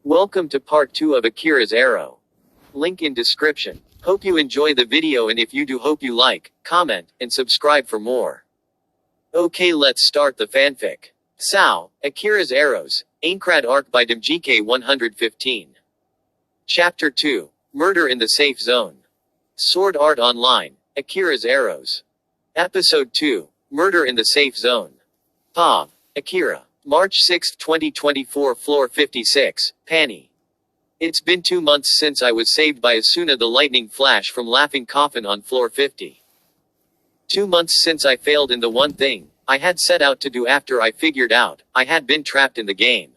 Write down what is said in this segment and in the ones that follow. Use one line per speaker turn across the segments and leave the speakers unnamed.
Welcome to part 2 of Akira's Arrow. Link in description. Hope you enjoy the video, and if you do, hope you like, comment, and subscribe for more. Okay, let's start the fanfic. SAO, Akira's Arrows, Aincrad Arc by DMGK 115. Chapter 2, Murder in the Safe Zone. Sword Art Online, Akira's Arrows. Episode 2, Murder in the Safe Zone. POV, Akira. March 6, 2024, Floor 56, Pani. It's been 2 months since I was saved by Asuna the lightning flash from Laughing Coffin on floor 50. 2 months since I failed in the one thing I had set out to do after I figured out I had been trapped in the game.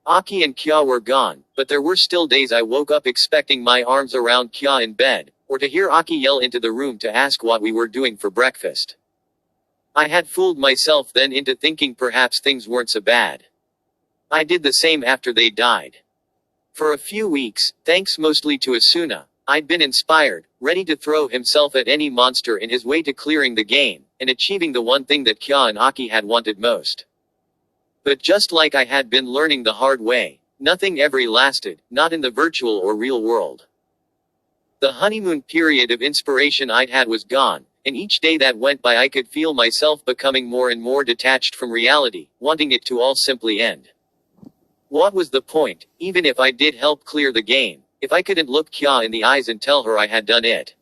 Aki and Kya were gone, but there were still days I woke up expecting my arms around Kya in bed, or to hear Aki yell into the room to ask what we were doing for breakfast. I had fooled myself then into thinking perhaps things weren't so bad. I did the same after they died. For a few weeks, thanks mostly to Asuna, I'd been inspired, ready to throw himself at any monster in his way to clearing the game, and achieving the one thing that Kya and Aki had wanted most. But just like I had been learning the hard way, nothing ever lasted, not in the virtual or real world. The honeymoon period of inspiration I'd had was gone, and each day that went by I could feel myself becoming more and more detached from reality, wanting it to all simply end. What was the point, even if I did help clear the game, if I couldn't look Kya in the eyes and tell her I had done it?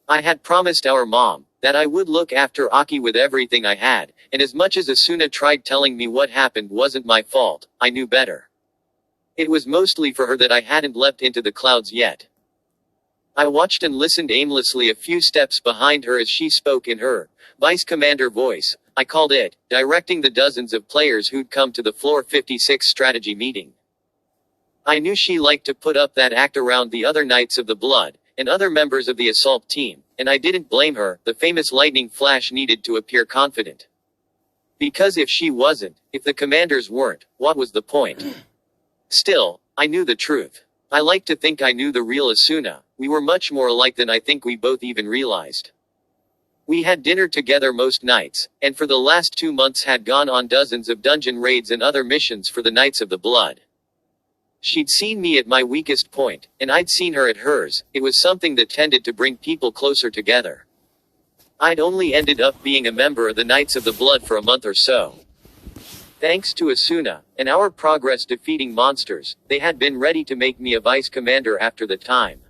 I had promised our mom that I would look after Aki with everything I had, and as much as Asuna tried telling me what happened wasn't my fault, I knew better. It was mostly for her that I hadn't leapt into the clouds yet. I watched and listened aimlessly a few steps behind her as she spoke in her vice commander voice, I called it, directing the dozens of players who'd come to the floor 56 strategy meeting. I knew she liked to put up that act around the other Knights of the Blood, and other members of the assault team, and I didn't blame her. The famous lightning flash needed to appear confident. Because if she wasn't, if the commanders weren't, what was the point? Still, I knew the truth. I like to think I knew the real Asuna. We were much more alike than I think we both even realized. We had dinner together most nights, and for the last 2 months had gone on dozens of dungeon raids and other missions for the Knights of the Blood. She'd seen me at my weakest point, and I'd seen her at hers. It was something that tended to bring people closer together. I'd only ended up being a member of the Knights of the Blood for a month or so. Thanks to Asuna, and our progress defeating monsters, they had been ready to make me a vice commander after the time.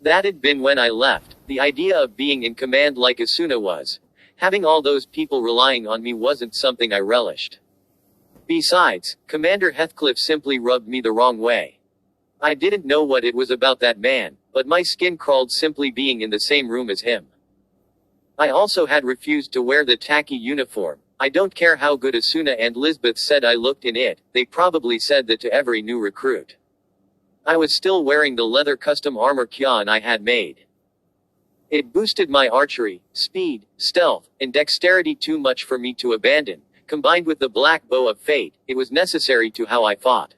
That had been when I left. The idea of being in command like Asuna was, having all those people relying on me wasn't something I relished. Besides, Commander Heathcliff simply rubbed me the wrong way. I didn't know what it was about that man, but my skin crawled simply being in the same room as him. I also had refused to wear the tacky uniform. I don't care how good Asuna and Lisbeth said I looked in it, they probably said that to every new recruit. I was still wearing the leather custom armor Kya and I had made. It boosted my archery, speed, stealth, and dexterity too much for me to abandon. Combined with the black bow of fate, it was necessary to how I fought.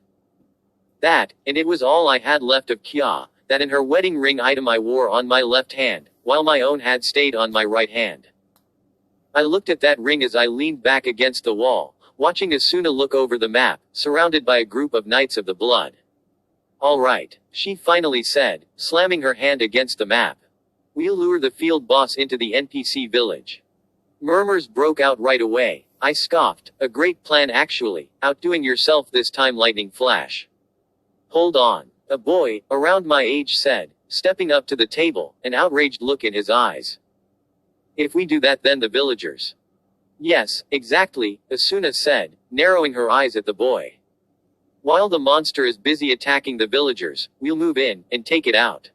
That, and it was all I had left of Kya, that and her wedding ring item I wore on my left hand, while my own had stayed on my right hand. I looked at that ring as I leaned back against the wall, watching Asuna look over the map, surrounded by a group of Knights of the Blood. All right, she finally said, slamming her hand against the map. We'll lure the field boss into the NPC village. Murmurs broke out right away. I scoffed, a great plan actually, outdoing yourself this time lightning flash. Hold on, a boy, around my age said, stepping up to the table, an outraged look in his eyes. If we do that then the villagers. Yes, exactly, Asuna said, narrowing her eyes at the boy. While the monster is busy attacking the villagers, we'll move in, and take it out.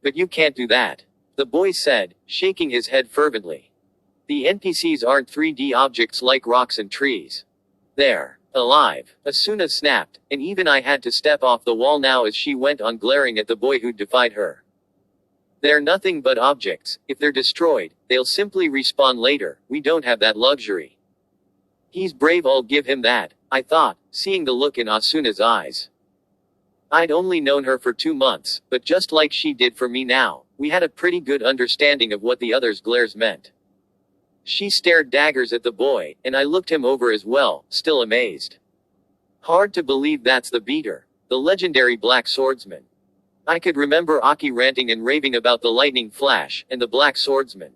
But you can't do that. The boy said, shaking his head fervently. The NPCs aren't 3D objects like rocks and trees. They're alive, Asuna snapped, and even I had to step off the wall now as she went on glaring at the boy who'd defied her. They're nothing but objects. If they're destroyed, they'll simply respawn later. We don't have that luxury. He's brave, I'll give him that, I thought, seeing the look in Asuna's eyes. I'd only known her for 2 months, but just like she did for me now, we had a pretty good understanding of what the other's glares meant. She stared daggers at the boy, and I looked him over as well, still amazed. Hard to believe that's the beater. The legendary Black Swordsman. I could remember Aki ranting and raving about the lightning flash, and the Black Swordsman.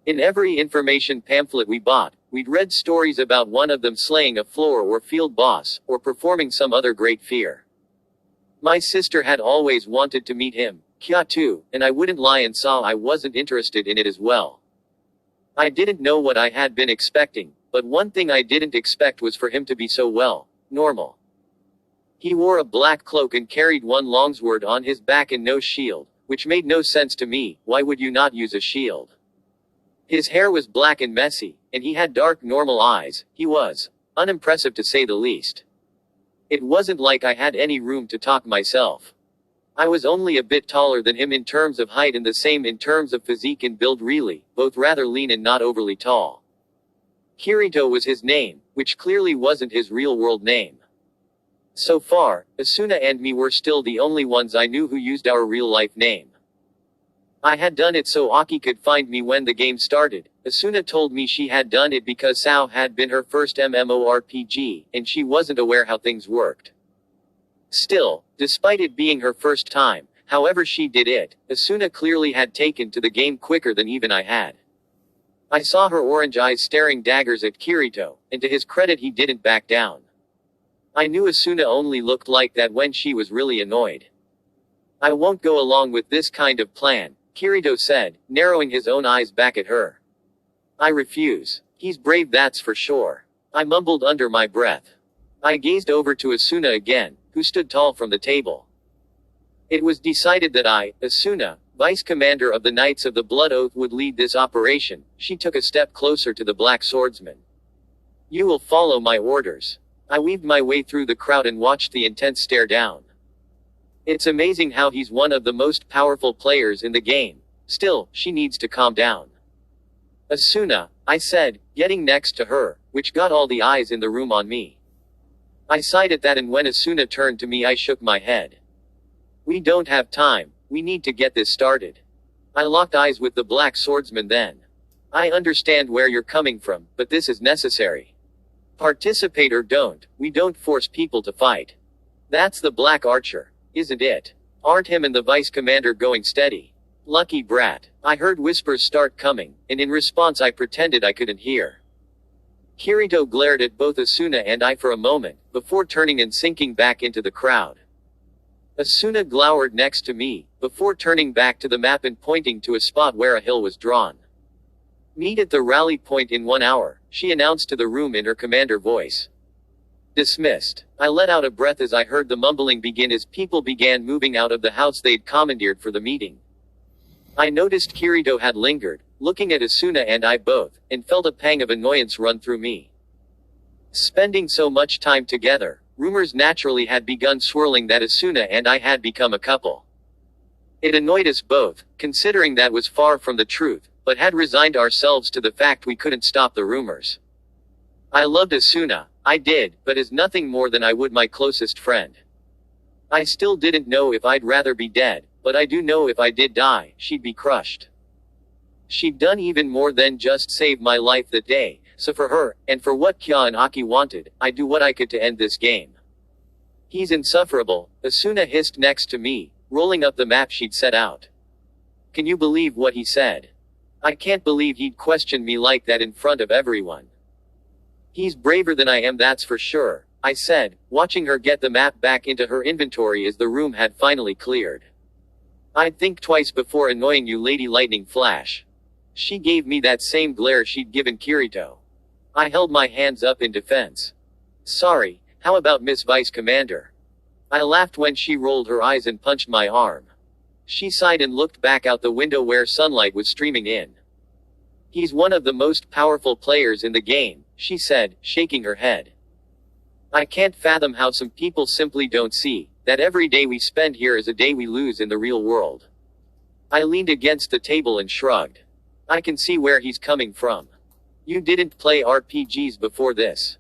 In every information pamphlet we bought, we'd read stories about one of them slaying a floor or field boss, or performing some other great feat. My sister had always wanted to meet him, Kya too, and I wouldn't lie and saw I wasn't interested in it as well. I didn't know what I had been expecting, but one thing I didn't expect was for him to be so normal. He wore a black cloak and carried one longsword on his back and no shield, which made no sense to me. Why would you not use a shield? His hair was black and messy, and he had dark normal eyes. He was unimpressive to say the least. It wasn't like I had any room to talk myself. I was only a bit taller than him in terms of height and the same in terms of physique and build, really, both rather lean and not overly tall. Kirito was his name, which clearly wasn't his real-world name. So far, Asuna and me were still the only ones I knew who used our real-life name. I had done it so Aki could find me when the game started. Asuna told me she had done it because SAO had been her first MMORPG, and she wasn't aware how things worked. Still, despite it being her first time, however she did it, Asuna clearly had taken to the game quicker than even I had. I saw her orange eyes staring daggers at Kirito, and to his credit he didn't back down. I knew Asuna only looked like that when she was really annoyed. I won't go along with this kind of plan, Kirito said, narrowing his own eyes back at her. I refuse. He's brave, that's for sure. I mumbled under my breath. I gazed over to Asuna again, who stood tall from the table. It was decided that I, Asuna, Vice Commander of the Knights of the Blood Oath, would lead this operation. She took a step closer to the Black Swordsman. You will follow my orders. I weaved my way through the crowd and watched the intense stare down. It's amazing how he's one of the most powerful players in the game. Still, she needs to calm down. Asuna, I said, getting next to her, which got all the eyes in the room on me. I sighed at that, and when Asuna turned to me I shook my head. We don't have time, we need to get this started. I locked eyes with the Black Swordsman then. I understand where you're coming from, but this is necessary. Participate or don't, we don't force people to fight. That's the Black Archer, isn't it? Aren't him and the Vice Commander going steady? Lucky brat. I heard whispers start coming, and in response I pretended I couldn't hear. Kirito glared at both Asuna and I for a moment, before turning and sinking back into the crowd. Asuna glowered next to me, before turning back to the map and pointing to a spot where a hill was drawn. Meet at the rally point in 1 hour, she announced to the room in her commander voice. Dismissed. I let out a breath as I heard the mumbling begin as people began moving out of the house they'd commandeered for the meeting. I noticed Kirito had lingered, looking at Asuna and I both, and felt a pang of annoyance run through me. Spending so much time together, rumors naturally had begun swirling that Asuna and I had become a couple. It annoyed us both, considering that was far from the truth, but had resigned ourselves to the fact we couldn't stop the rumors. I loved Asuna, I did, but as nothing more than I would my closest friend. I still didn't know if I'd rather be dead, but I do know if I did die, she'd be crushed. She'd done even more than just save my life that day, so for her, and for what Kya and Aki wanted, I'd do what I could to end this game. He's insufferable, Asuna hissed next to me, rolling up the map she'd set out. Can you believe what he said? I can't believe he'd question me like that in front of everyone. He's braver than I am, that's for sure, I said, watching her get the map back into her inventory as the room had finally cleared. I'd think twice before annoying you, Lady Lightning Flash. She gave me that same glare she'd given Kirito. I held my hands up in defense. Sorry, how about Miss Vice Commander? I laughed when she rolled her eyes and punched my arm. She sighed and looked back out the window where sunlight was streaming in. He's one of the most powerful players in the game, she said, shaking her head. I can't fathom how some people simply don't see that every day we spend here is a day we lose in the real world. I leaned against the table and shrugged. I can see where he's coming from. You didn't play RPGs before this.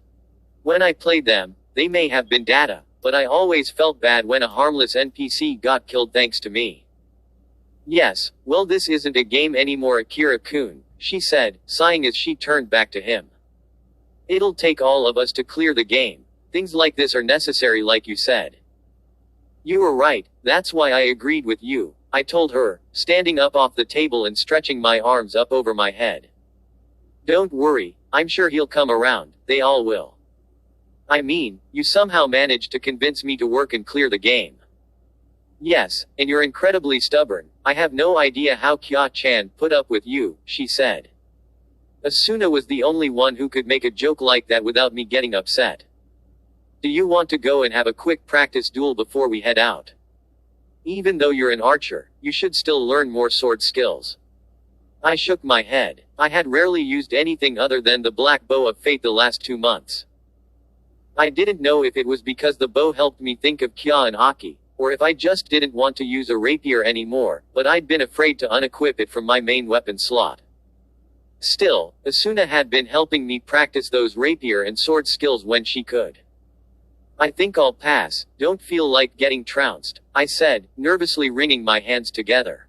When I played them, they may have been data, but I always felt bad when a harmless NPC got killed thanks to me. Yes, well, this isn't a game anymore, Akira-kun, she said, sighing as she turned back to him. It'll take all of us to clear the game. Things like this are necessary, like you said. You were right, that's why I agreed with you, I told her, standing up off the table and stretching my arms up over my head. Don't worry, I'm sure he'll come around, they all will. I mean, you somehow managed to convince me to work and clear the game. Yes, and you're incredibly stubborn. I have no idea how Kya-chan put up with you, she said. Asuna was the only one who could make a joke like that without me getting upset. Do you want to go and have a quick practice duel before we head out? Even though you're an archer, you should still learn more sword skills. I shook my head. I had rarely used anything other than the black bow of fate the last 2 months. I didn't know if it was because the bow helped me think of Kya and Aki, or if I just didn't want to use a rapier anymore, but I'd been afraid to unequip it from my main weapon slot. Still, Asuna had been helping me practice those rapier and sword skills when she could. I think I'll pass, don't feel like getting trounced, I said, nervously wringing my hands together.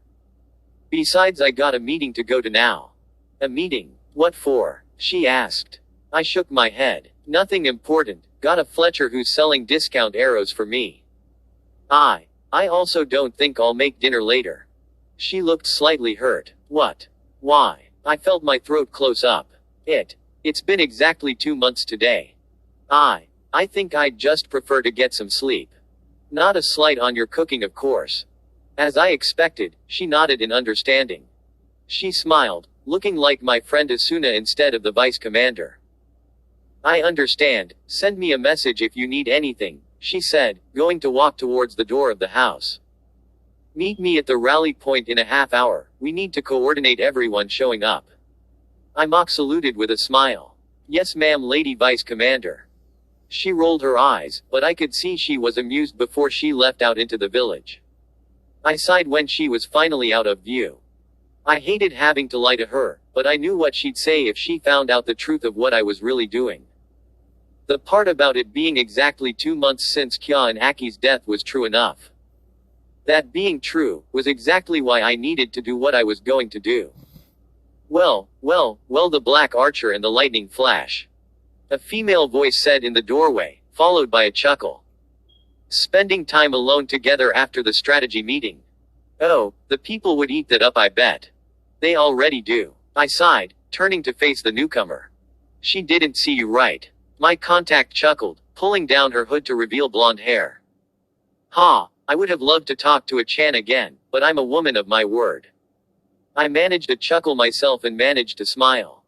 Besides, I got a meeting to go to now. A meeting? What for? She asked. I shook my head. Nothing important, got a Fletcher who's selling discount arrows for me. I also don't think I'll make dinner later. She looked slightly hurt. What? Why? I felt my throat close up. It's been exactly 2 months today. I think I'd just prefer to get some sleep. Not a slight on your cooking, of course. As I expected, she nodded in understanding. She smiled, looking like my friend Asuna instead of the vice commander. I understand, send me a message if you need anything, she said, going to walk towards the door of the house. Meet me at the rally point in a half hour, we need to coordinate everyone showing up. I mock saluted with a smile. Yes ma'am, Lady Vice Commander. She rolled her eyes, but I could see she was amused before she left out into the village. I sighed when she was finally out of view. I hated having to lie to her, but I knew what she'd say if she found out the truth of what I was really doing. The part about it being exactly 2 months since Kya and Aki's death was true enough. That being true, was exactly why I needed to do what I was going to do. Well, the Black Archer and the Lightning Flash. A female voice said in the doorway, followed by a chuckle. Spending time alone together after the strategy meeting. Oh, the people would eat that up, I bet. They already do. I sighed, turning to face the newcomer. She didn't see you right. My contact chuckled, pulling down her hood to reveal blonde hair. Ha, I would have loved to talk to a Chan again, but I'm a woman of my word. I managed a chuckle myself and managed to smile.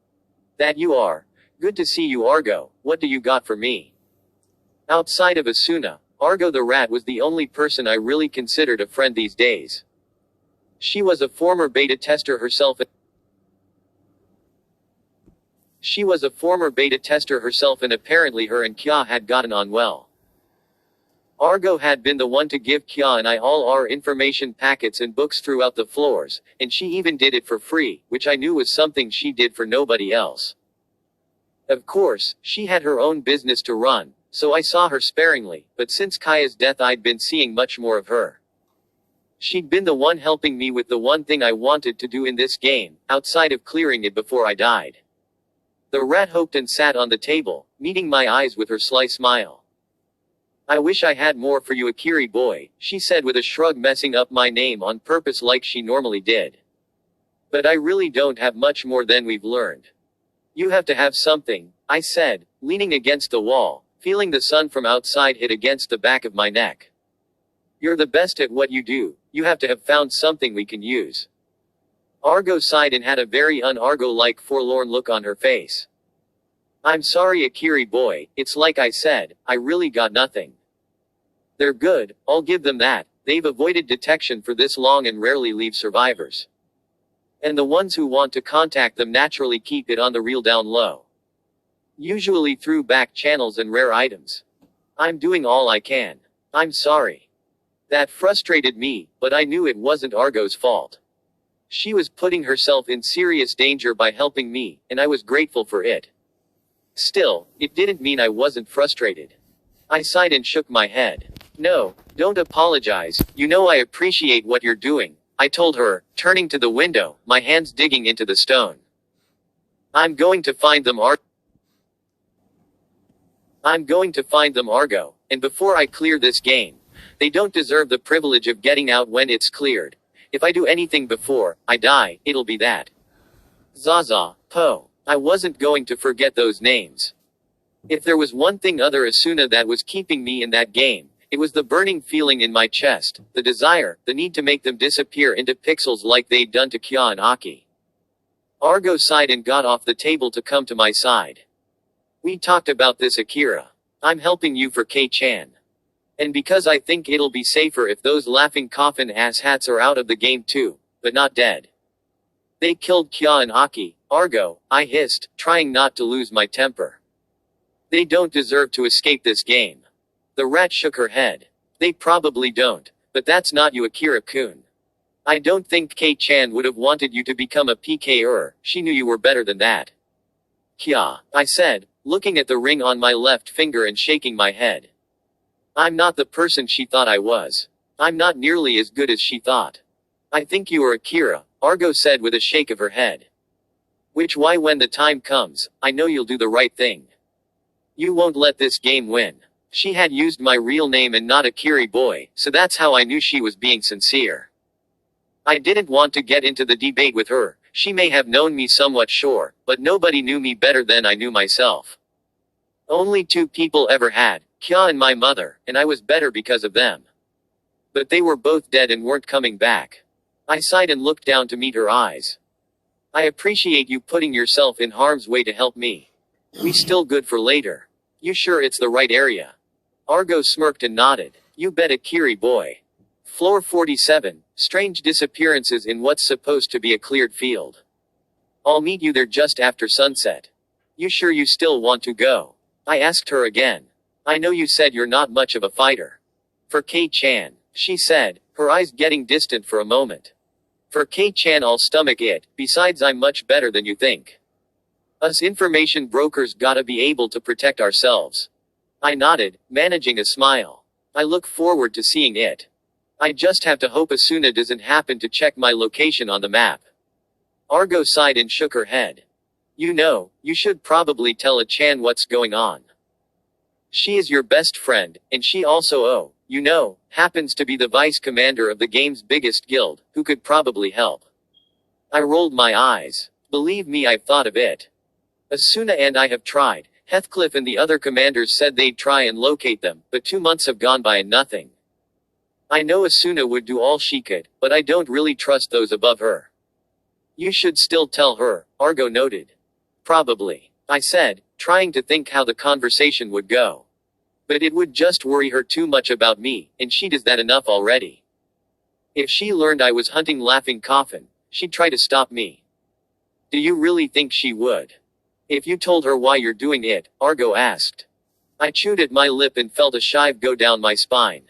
That you are. Good to see you, Argo. What do you got for me? Outside of Asuna, Argo the rat was the only person I really considered a friend these days. She was a former beta tester herself and apparently her and Kya had gotten on well. Argo had been the one to give Kya and I all our information packets and books throughout the floors, and she even did it for free, which I knew was something she did for nobody else. Of course, she had her own business to run, so I saw her sparingly, but since Kaya's death I'd been seeing much more of her. She'd been the one helping me with the one thing I wanted to do in this game, outside of clearing it before I died. The rat hoped and sat on the table, meeting my eyes with her sly smile. I wish I had more for you, Akira boy, she said with a shrug, messing up my name on purpose like she normally did. But I really don't have much more than we've learned. You have to have something, I said, leaning against the wall, feeling the sun from outside hit against the back of my neck. You're the best at what you do, you have to have found something we can use. Argo sighed and had a very un-Argo-like forlorn look on her face. I'm sorry, Akira boy, it's like I said, I really got nothing. They're good, I'll give them that, they've avoided detection for this long and rarely leave survivors. And the ones who want to contact them naturally keep it on the real down low. Usually through back channels and rare items. I'm doing all I can. I'm sorry. That frustrated me, but I knew it wasn't Argo's fault. She was putting herself in serious danger by helping me, and I was grateful for it. Still, it didn't mean I wasn't frustrated. I sighed and shook my head. No, don't apologize, you know I appreciate what you're doing, I told her, turning to the window, my hands digging into the stone. I'm going to find them, I'm going to find them, Argo, and before I clear this game, they don't deserve the privilege of getting out when it's cleared. If I do anything before I die, it'll be that. Zaza, Po. I wasn't going to forget those names. If there was one thing other Asuna that was keeping me in that game, it was the burning feeling in my chest, the desire, the need to make them disappear into pixels like they'd done to Kya and Aki. Argo sighed and got off the table to come to my side. We talked about this, Akira. I'm helping you for K-chan. And because I think it'll be safer if those laughing coffin asshats are out of the game too, but not dead. They killed Kya and Aki, Argo, I hissed, trying not to lose my temper. They don't deserve to escape this game. The rat shook her head. They probably don't, but that's not you, Akira-kun. I don't think K-chan would have wanted you to become a PKer, she knew you were better than that. Kya, I said, looking at the ring on my left finger and shaking my head. I'm not the person she thought I was. I'm not nearly as good as she thought. I think you are Akira, Argo said with a shake of her head. Which why when the time comes, I know you'll do the right thing. You won't let this game win. She had used my real name and not Akira boy, so that's how I knew she was being sincere. I didn't want to get into the debate with her. She may have known me somewhat, sure, but nobody knew me better than I knew myself. Only two people ever had, Kya and my mother, and I was better because of them. But they were both dead and weren't coming back. I sighed and looked down to meet her eyes. I appreciate you putting yourself in harm's way to help me. We still good for later. You sure it's the right area? Argo smirked and nodded. You bet, Akira boy. Floor 47, strange disappearances in what's supposed to be a cleared field. I'll meet you there just after sunset. You sure you still want to go? I asked her again. I know you said you're not much of a fighter. For K-chan, she said, her eyes getting distant for a moment. For K-chan I'll stomach it, besides I'm much better than you think. Us information brokers gotta be able to protect ourselves. I nodded, managing a smile. I look forward to seeing it. I just have to hope Asuna doesn't happen to check my location on the map. Argo sighed and shook her head. You know, you should probably tell A-chan what's going on. She is your best friend, and she also, you know, happens to be the vice commander of the game's biggest guild, who could probably help. I rolled my eyes. Believe me, I've thought of it. Asuna and I have tried. Heathcliff and the other commanders said they'd try and locate them, but 2 months have gone by and nothing. I know Asuna would do all she could, but I don't really trust those above her. You should still tell her, Argo noted. Probably. I said, trying to think how the conversation would go. But it would just worry her too much about me, and she does that enough already. If she learned I was hunting Laughing Coffin, she'd try to stop me. Do you really think she would? If you told her why you're doing it, Argo asked. I chewed at my lip and felt a shive go down my spine.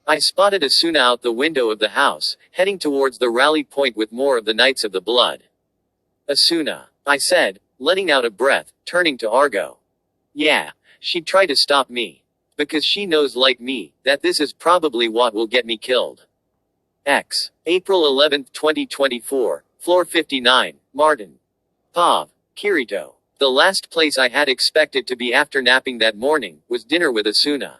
I spotted Asuna out the window of the house, heading towards the rally point with more of the Knights of the Blood. Asuna, I said, letting out a breath, turning to Argo. Yeah, she'd try to stop me. Because she knows, like me, that this is probably what will get me killed. April 11, 2024, Floor 59, Martin. Pav, Kirito. The last place I had expected to be after napping that morning, was dinner with Asuna.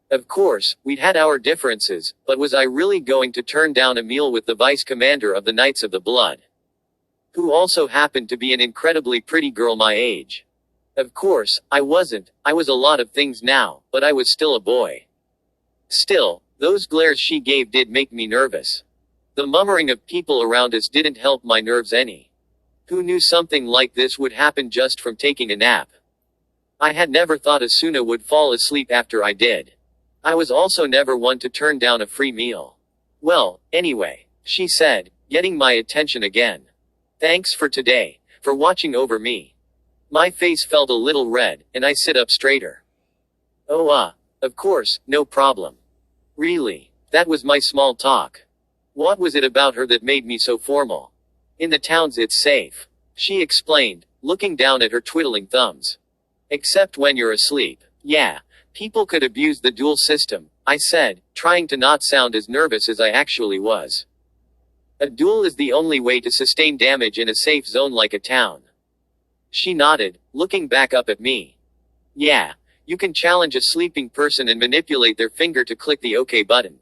Of course, we'd had our differences, but was I really going to turn down a meal with the vice commander of the Knights of the Blood? Who also happened to be an incredibly pretty girl my age. Of course, I wasn't. I was a lot of things now, but I was still a boy. Still, those glares she gave did make me nervous. The murmuring of people around us didn't help my nerves any. Who knew something like this would happen just from taking a nap? I had never thought Asuna would fall asleep after I did. I was also never one to turn down a free meal. Well, anyway, she said, getting my attention again. Thanks for today, for watching over me. My face felt a little red, and I sit up straighter. Oh, of course, no problem. Really, that was my small talk. What was it about her that made me so formal? In the towns it's safe, she explained, looking down at her twiddling thumbs. Except when you're asleep. Yeah. People could abuse the duel system, I said, trying to not sound as nervous as I actually was. A duel is the only way to sustain damage in a safe zone like a town. She nodded, looking back up at me. Yeah, you can challenge a sleeping person and manipulate their finger to click the OK button.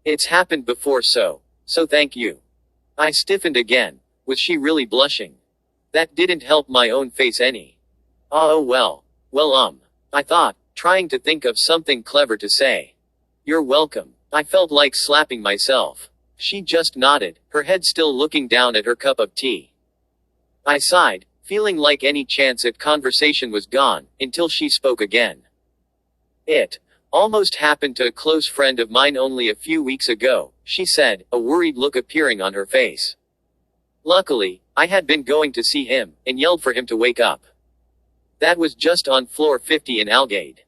It's happened before, so thank you. I stiffened again. Was she really blushing? That didn't help my own face any. Oh well. Well, I thought, trying to think of something clever to say. You're welcome. I felt like slapping myself. She just nodded, her head still looking down at her cup of tea. I sighed, feeling like any chance at conversation was gone, until she spoke again. It almost happened to a close friend of mine only a few weeks ago, she said, a worried look appearing on her face. Luckily, I had been going to see him, and yelled for him to wake up. That was just on floor 50 in Algade.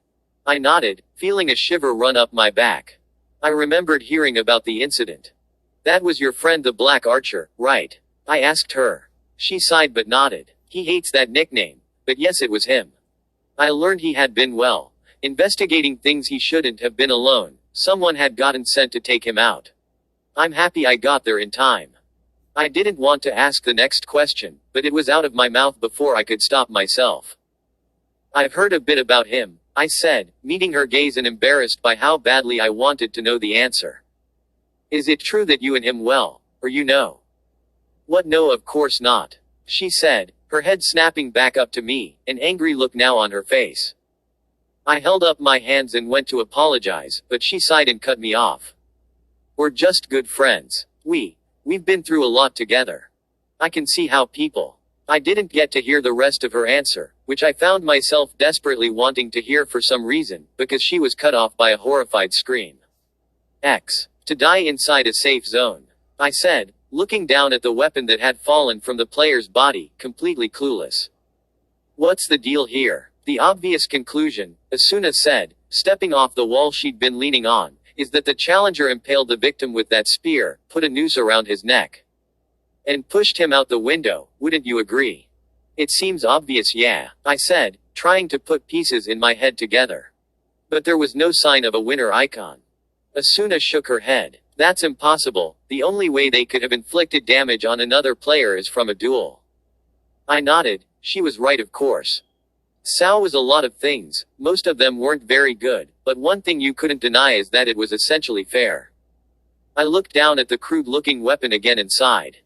I nodded, feeling a shiver run up my back. I remembered hearing about the incident. That was your friend the Black Archer, right? I asked her. She sighed but nodded. He hates that nickname, but yes, it was him. I learned he had been, investigating things he shouldn't have been alone. Someone had gotten sent to take him out. I'm happy I got there in time. I didn't want to ask the next question, but it was out of my mouth before I could stop myself. I've heard a bit about him, I said, meeting her gaze and embarrassed by how badly I wanted to know the answer. Is it true that you and him or you know? What, no, of course not, she said, her head snapping back up to me, an angry look now on her face. I held up my hands and went to apologize, but she sighed and cut me off. We're just good friends. We've been through a lot together. I can see how people. I didn't get to hear the rest of her answer, which I found myself desperately wanting to hear for some reason, because she was cut off by a horrified scream. To die inside a safe zone, I said, looking down at the weapon that had fallen from the player's body, completely clueless. What's the deal here? The obvious conclusion, Asuna said, stepping off the wall she'd been leaning on, is that the challenger impaled the victim with that spear, put a noose around his neck, and pushed him out the window. Wouldn't you agree? It seems obvious, yeah, I said, trying to put pieces in my head together. But there was no sign of a winner icon. Asuna shook her head. That's impossible. The only way they could have inflicted damage on another player is from a duel. I nodded. She was right, of course. SAO was a lot of things, most of them weren't very good, but one thing you couldn't deny is that it was essentially fair. I looked down at the crude-looking weapon again and sighed.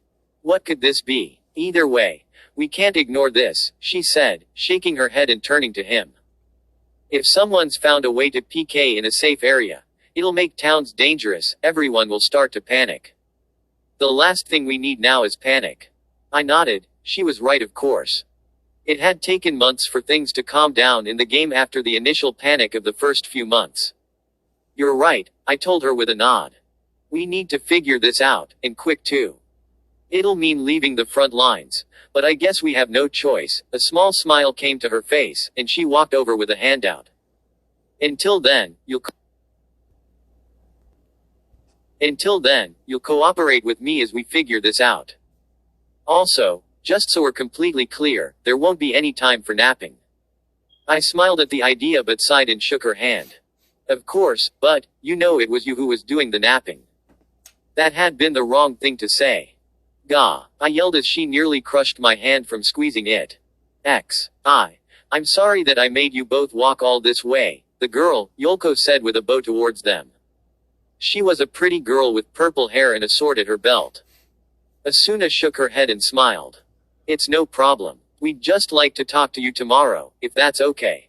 What could this be? Either way, we can't ignore this, she said, shaking her head and turning to him. If someone's found a way to PK in a safe area, it'll make towns dangerous, everyone will start to panic. The last thing we need now is panic. I nodded. She was right, of course. It had taken months for things to calm down in the game after the initial panic of the first few months. You're right, I told her with a nod. We need to figure this out, and quick too. It'll mean leaving the front lines, but I guess we have no choice. A small smile came to her face, and she walked over with a handout. Until then, you'll cooperate with me as we figure this out. Also, just so we're completely clear, there won't be any time for napping. I smiled at the idea but sighed and shook her hand. Of course, but, you know it was you who was doing the napping. That had been the wrong thing to say. Gah, I yelled as she nearly crushed my hand from squeezing it. I'm sorry that I made you both walk all this way, the girl, Yolko said with a bow towards them. She was a pretty girl with purple hair and a sword at her belt. Asuna shook her head and smiled. It's no problem. We'd just like to talk to you tomorrow, if that's okay.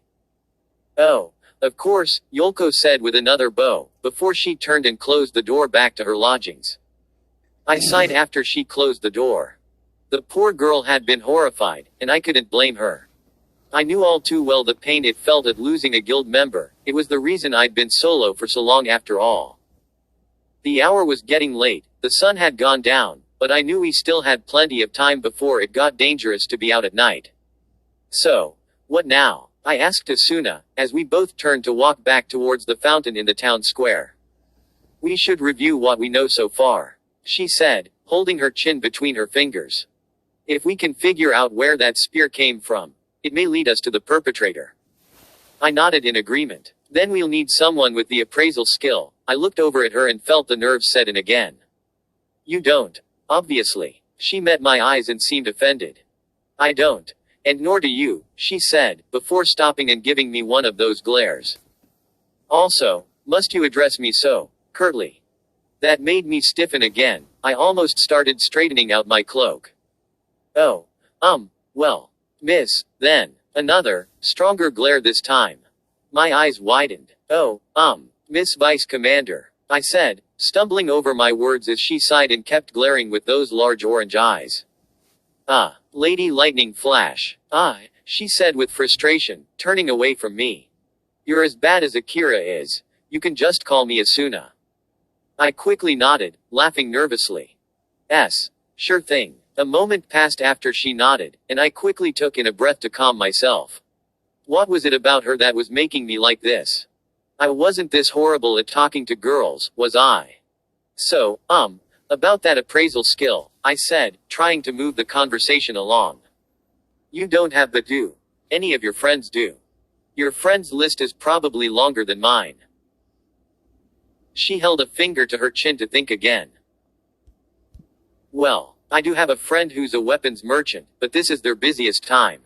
Oh, of course, Yolko said with another bow, before she turned and closed the door back to her lodgings. I sighed after she closed the door. The poor girl had been horrified, and I couldn't blame her. I knew all too well the pain it felt at losing a guild member. It was the reason I'd been solo for so long after all. The hour was getting late, the sun had gone down, but I knew we still had plenty of time before it got dangerous to be out at night. So, what now? I asked Asuna, as we both turned to walk back towards the fountain in the town square. We should review what we know so far, she said, holding her chin between her fingers. If we can figure out where that spear came from, it may lead us to the perpetrator. I nodded in agreement. Then we'll need someone with the appraisal skill. I looked over at her and felt the nerves set in again. You don't. Obviously. She met my eyes and seemed offended. I don't. And nor do you, she said, before stopping and giving me one of those glares. Also, must you address me so curtly? That made me stiffen again. I almost started straightening out my cloak. Oh, well, miss, then. Another, stronger glare this time. My eyes widened. Oh, Miss Vice Commander, I said, stumbling over my words as she sighed and kept glaring with those large orange eyes. Ah, Lady Lightning Flash. Ah, she said with frustration, turning away from me. You're as bad as Akira is. You can just call me Asuna. I quickly nodded, laughing nervously. Sure thing. A moment passed after she nodded, and I quickly took in a breath to calm myself. What was it about her that was making me like this? I wasn't this horrible at talking to girls, was I? So, about that appraisal skill, I said, trying to move the conversation along. You don't have, but do any of your friends do? Your friends list is probably longer than mine. She held a finger to her chin to think again. Well, I do have a friend who's a weapons merchant, but this is their busiest time.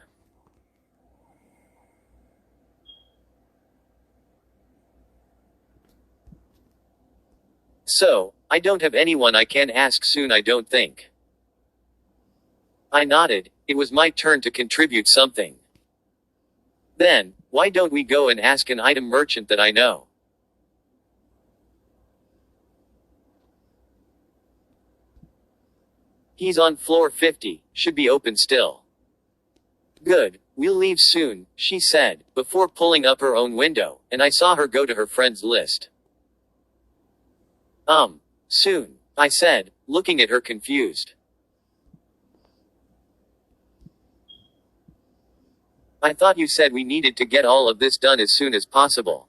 So, I don't have anyone I can ask soon, I don't think. I nodded. It was my turn to contribute something. Then, why don't we go and ask an item merchant that I know? He's on floor 50, should be open still. Good, we'll leave soon, she said, before pulling up her own window, and I saw her go to her friends list. Soon, I said, looking at her confused. I thought you said we needed to get all of this done as soon as possible.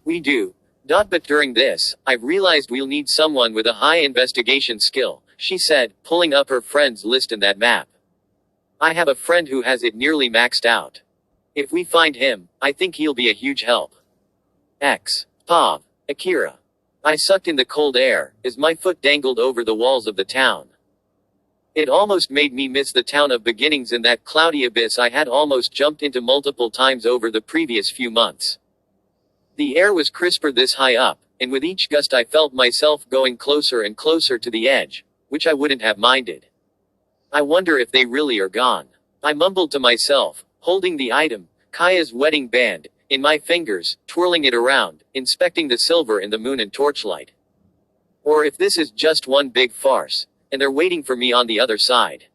We do. But during this, I've realized we'll need someone with a high investigation skill, she said, pulling up her friends list in that map. I have a friend who has it nearly maxed out. If we find him, I think he'll be a huge help. Pav. Akira. I sucked in the cold air, as my foot dangled over the walls of the town. It almost made me miss the town of beginnings in that cloudy abyss I had almost jumped into multiple times over the previous few months. The air was crisper this high up, and with each gust I felt myself going closer and closer to the edge, which I wouldn't have minded. I wonder if they really are gone. I mumbled to myself, holding the item, Kaya's wedding band, in my fingers, twirling it around, inspecting the silver in the moon and torchlight. Or if this is just one big farce, and they're waiting for me on the other side.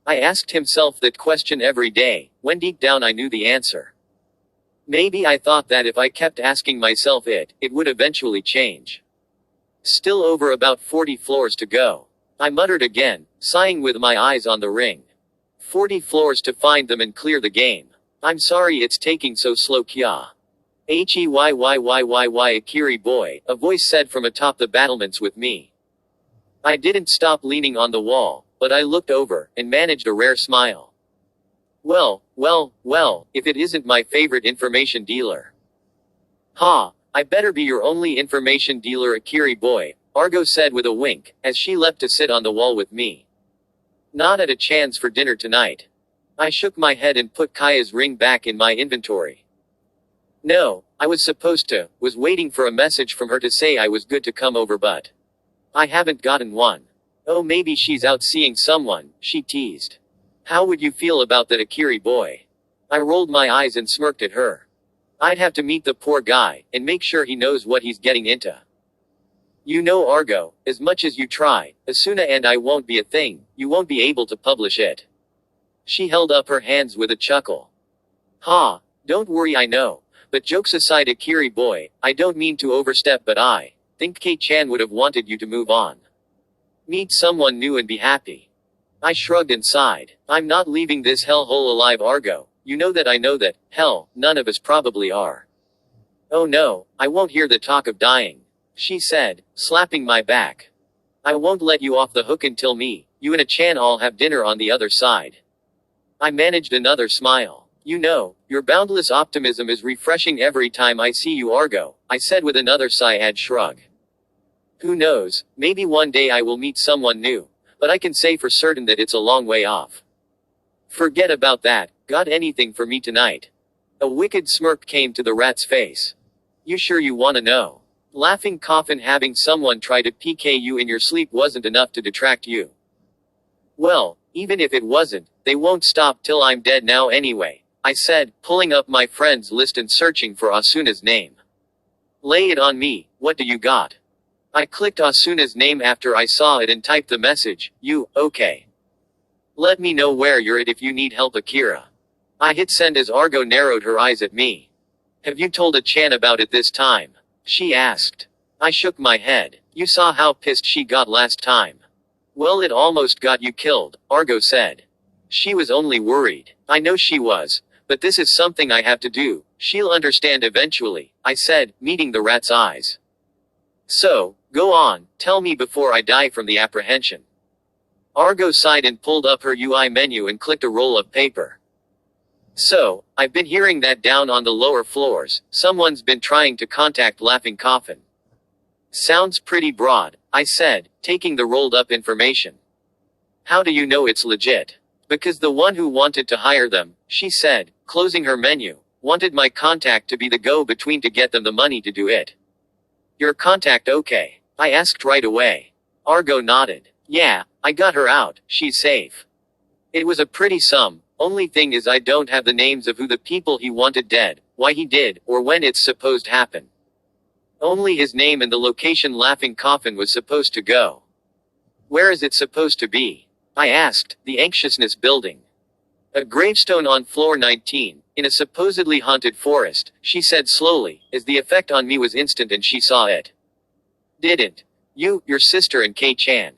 I asked himself that question every day, when deep down I knew the answer. Maybe I thought that if I kept asking myself it would eventually change. Still over about 40 floors to go. I muttered again, sighing with my eyes on the ring. 40 floors to find them and clear the game. I'm sorry it's taking so slow, kya. Heyyyyyy Akiri boy, a voice said from atop the battlements with me. I didn't stop leaning on the wall, but I looked over, and managed a rare smile. Well, if it isn't my favorite information dealer. Ha, I better be your only information dealer, Akiri boy, Argo said with a wink, as she leapt to sit on the wall with me. Not at a chance for dinner tonight. I shook my head and put Kaya's ring back in my inventory. No, I was supposed to, was waiting for a message from her to say I was good to come over, but I haven't gotten one. Oh, maybe she's out seeing someone, she teased. How would you feel about that, Akiri boy? I rolled my eyes and smirked at her. I'd have to meet the poor guy, and make sure he knows what he's getting into. You know, Argo, as much as you try, Asuna and I won't be a thing, you won't be able to publish it. She held up her hands with a chuckle. Ha, don't worry, I know. But jokes aside, Akiri boy, I don't mean to overstep, but I think Kei-chan would have wanted you to move on. Meet someone new and be happy. I shrugged and sighed. I'm not leaving this hellhole alive, Argo. You know that I know that. Hell, none of us probably are. Oh no, I won't hear the talk of dying, she said, slapping my back. I won't let you off the hook until you and a-chan all have dinner on the other side. I managed another smile. You know, your boundless optimism is refreshing every time I see you, Argo, I said with another sad shrug. Who knows, maybe one day I will meet someone new, but I can say for certain that it's a long way off. Forget about that. Got anything for me tonight? A wicked smirk came to the rat's face. You sure you wanna know? Laughing coffin, having someone try to PK you in your sleep wasn't enough to detract you. Well, even if it wasn't, they won't stop till I'm dead now anyway, I said, pulling up my friends list and searching for Asuna's name. Lay it on me, what do you got? I clicked Asuna's name after I saw it and typed the message, you, okay. Let me know where you're at if you need help, Akira. I hit send as Argo narrowed her eyes at me. Have you told Achan about it this time? She asked. I shook my head. You saw how pissed she got last time. Well, it almost got you killed, Argo said. She was only worried. I know she was. But this is something I have to do. She'll understand eventually, I said, meeting the rat's eyes. So, go on, tell me before I die from the apprehension. Argo sighed and pulled up her UI menu and clicked a roll of paper. So, I've been hearing that down on the lower floors, someone's been trying to contact Laughing Coffin. Sounds pretty broad, I said, taking the rolled up information. How do you know it's legit? Because the one who wanted to hire them, she said, closing her menu, wanted my contact to be the go-between to get them the money to do it. Your contact okay? I asked right away. Argo nodded. Yeah, I got her out, she's safe. It was a pretty sum. Only thing is I don't have the names of who the people he wanted dead, why he did, or when it's supposed to happen. Only his name and the location Laughing Coffin was supposed to go. Where is it supposed to be? I asked, the anxiousness building. A gravestone on floor 19, in a supposedly haunted forest, she said slowly, as the effect on me was instant and she saw it. Didn't you, your sister and Kei-chan?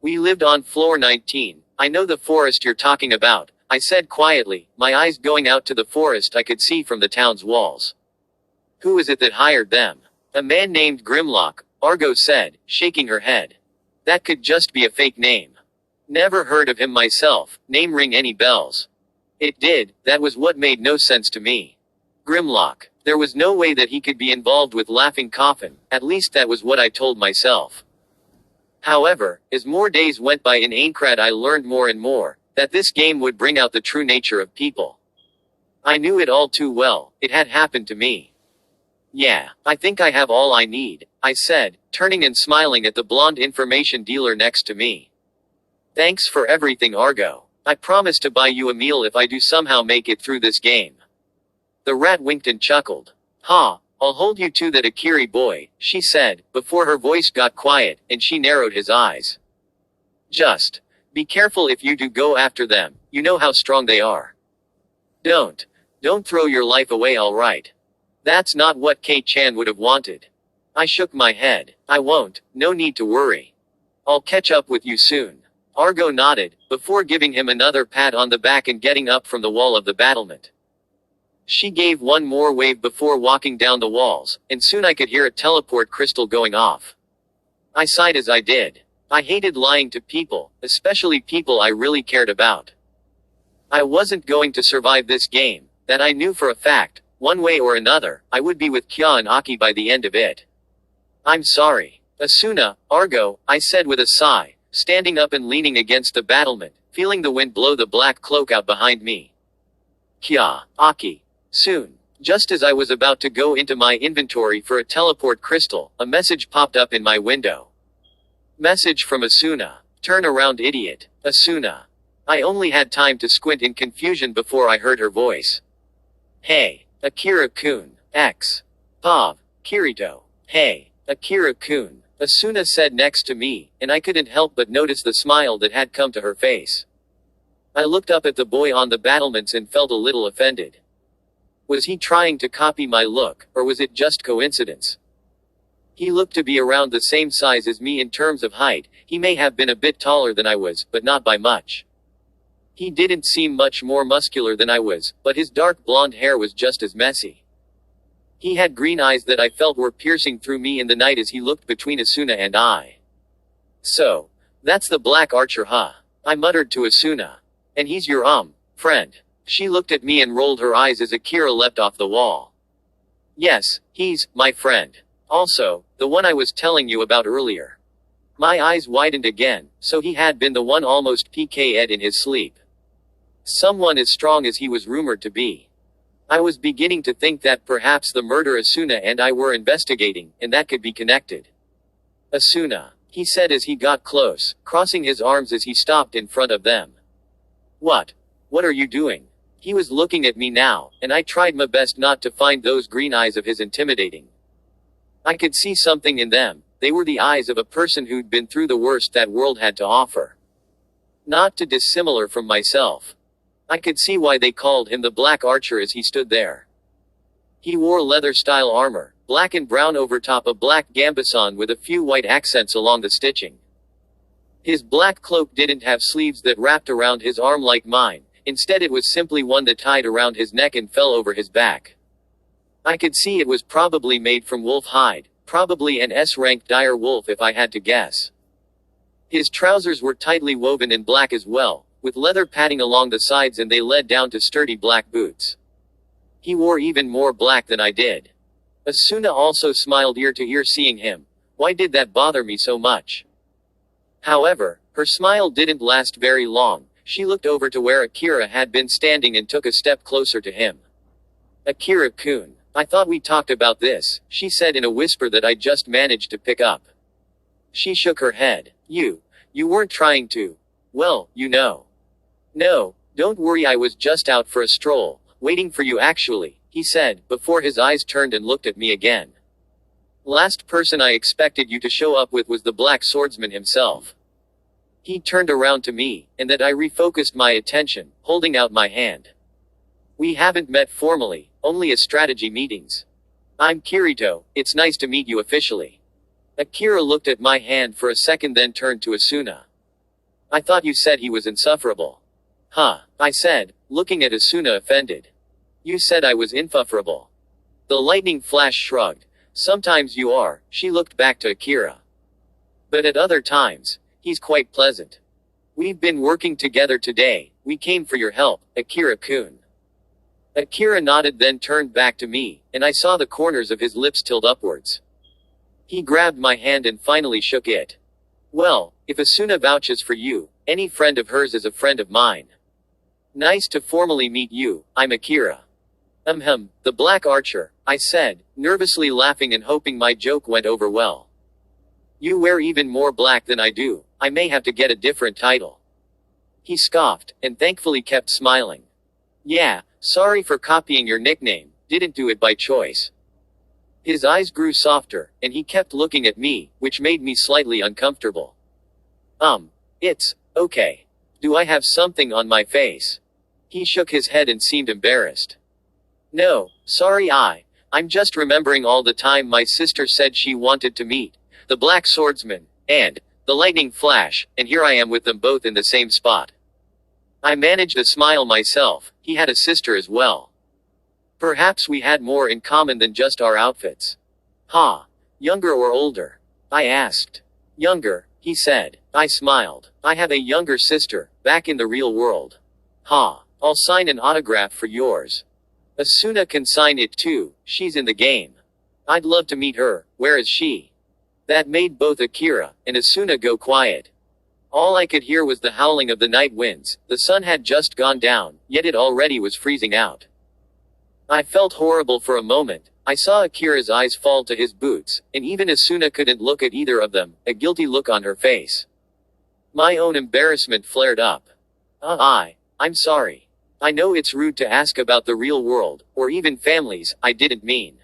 We lived on floor 19, I know the forest you're talking about, I said quietly, my eyes going out to the forest I could see from the town's walls. Who is it that hired them? A man named Grimlock, Argo said, shaking her head. That could just be a fake name. Never heard of him myself, name ring any bells? It did, that was what made no sense to me. Grimlock. There was no way that he could be involved with Laughing Coffin, at least that was what I told myself. However, as more days went by in Aincrad I learned more and more, that this game would bring out the true nature of people. I knew it all too well, it had happened to me. Yeah, I think I have all I need, I said, turning and smiling at the blonde information dealer next to me. Thanks for everything, Argo. I promise to buy you a meal if I do somehow make it through this game. The rat winked and chuckled. Ha, I'll hold you to that, Akira boy, she said, before her voice got quiet, and she narrowed his eyes. Just be careful if you do go after them, you know how strong they are. Don't throw your life away, alright? That's not what Kei-chan would have wanted. I shook my head. I won't, no need to worry. I'll catch up with you soon. Argo nodded, before giving him another pat on the back and getting up from the wall of the battlement. She gave one more wave before walking down the walls, and soon I could hear a teleport crystal going off. I sighed as I did. I hated lying to people, especially people I really cared about. I wasn't going to survive this game, that I knew for a fact. One way or another, I would be with Kya and Aki by the end of it. I'm sorry. Asuna, Argo, I said with a sigh, standing up and leaning against the battlement, feeling the wind blow the black cloak out behind me. Kya, Aki. Soon. Just as I was about to go into my inventory for a teleport crystal, a message popped up in my window. Message from Asuna. Turn around, idiot. Asuna. I only had time to squint in confusion before I heard her voice. Hey, Akira-kun. X. Pav. Kirito. Hey, Akira-kun. Asuna said next to me, and I couldn't help but notice the smile that had come to her face. I looked up at the boy on the battlements and felt a little offended. Was he trying to copy my look, or was it just coincidence? He looked to be around the same size as me in terms of height. He may have been a bit taller than I was, but not by much. He didn't seem much more muscular than I was, but his dark blonde hair was just as messy. He had green eyes that I felt were piercing through me in the night as he looked between Asuna and I. So, that's the Black Archer, huh? I muttered to Asuna. And he's your friend. She looked at me and rolled her eyes as Akira leapt off the wall. Yes, he's my friend. Also, the one I was telling you about earlier. My eyes widened again, so he had been the one almost PK'd in his sleep. Someone as strong as he was rumored to be. I was beginning to think that perhaps the murder Asuna and I were investigating, and that could be connected. Asuna, he said as he got close, crossing his arms as he stopped in front of them. What? What are you doing? He was looking at me now, and I tried my best not to find those green eyes of his intimidating. I could see something in them. They were the eyes of a person who'd been through the worst that world had to offer. Not too dissimilar from myself. I could see why they called him the Black Archer as he stood there. He wore leather-style armor, black and brown over top a black gambeson with a few white accents along the stitching. His black cloak didn't have sleeves that wrapped around his arm like mine, instead it was simply one that tied around his neck and fell over his back. I could see it was probably made from wolf hide, probably an S-rank dire wolf if I had to guess. His trousers were tightly woven in black as well, with leather padding along the sides, and they led down to sturdy black boots. He wore even more black than I did. Asuna also smiled ear to ear seeing him. Why did that bother me so much? However, her smile didn't last very long. She looked over to where Akira had been standing and took a step closer to him. Akira-kun, I thought we talked about this, she said in a whisper that I just managed to pick up. She shook her head. You weren't trying to. Well, you know. No, don't worry, I was just out for a stroll, waiting for you actually, he said, before his eyes turned and looked at me again. Last person I expected you to show up with was the Black Swordsman himself. He turned around to me, and that I refocused my attention, holding out my hand. We haven't met formally, only as strategy meetings. I'm Kirito, it's nice to meet you officially. Akira looked at my hand for a second then turned to Asuna. I thought you said he was insufferable. Huh, I said, looking at Asuna offended. You said I was insufferable. The lightning flash shrugged. Sometimes you are, she looked back to Akira. But at other times, he's quite pleasant. We've been working together today, we came for your help, Akira-kun. Akira nodded then turned back to me, and I saw the corners of his lips tilt upwards. He grabbed my hand and finally shook it. Well, if Asuna vouches for you, any friend of hers is a friend of mine. Nice to formally meet you, I'm Akira. The Black Archer, I said, nervously laughing and hoping my joke went over well. You wear even more black than I do, I may have to get a different title. He scoffed, and thankfully kept smiling. Yeah, sorry for copying your nickname, didn't do it by choice. His eyes grew softer, and he kept looking at me, which made me slightly uncomfortable. It's okay. Do I have something on my face? He shook his head and seemed embarrassed. No, sorry, I'm just remembering all the time my sister said she wanted to meet the Black Swordsman and the Lightning Flash, and here I am with them both in the same spot. I managed a smile myself. He had a sister as well. Perhaps we had more in common than just our outfits. Younger or older? I asked. Younger, he said. I smiled. I have a younger sister, back in the real world. I'll sign an autograph for yours. Asuna can sign it too, she's in the game. I'd love to meet her, where is she? That made both Akira and Asuna go quiet. All I could hear was the howling of the night winds. The sun had just gone down, yet it already was freezing out. I felt horrible for a moment. I saw Akira's eyes fall to his boots, and even Asuna couldn't look at either of them, a guilty look on her face. My own embarrassment flared up. I'm sorry. I know it's rude to ask about the real world, or even families, I didn't mean.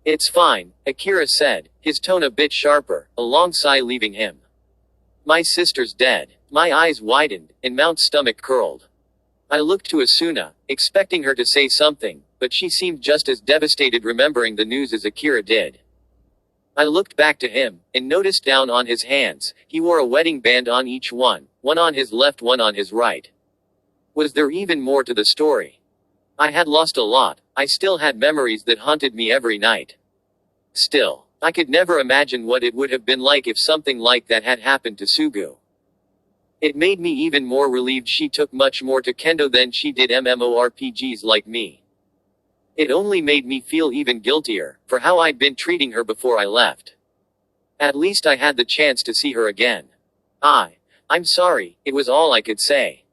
It's fine, Akira said, his tone a bit sharper, a long sigh leaving him. My sister's dead. My eyes widened, and Mount's stomach curled. I looked to Asuna, expecting her to say something, but she seemed just as devastated remembering the news as Akira did. I looked back to him, and noticed down on his hands, he wore a wedding band on each one on his left, one on his right. Was there even more to the story? I had lost a lot, I still had memories that haunted me every night. Still, I could never imagine what it would have been like if something like that had happened to Sugu. It made me even more relieved she took much more to kendo than she did MMORPGs like me. It only made me feel even guiltier, for how I'd been treating her before I left. At least I had the chance to see her again. I'm sorry, it was all I could say.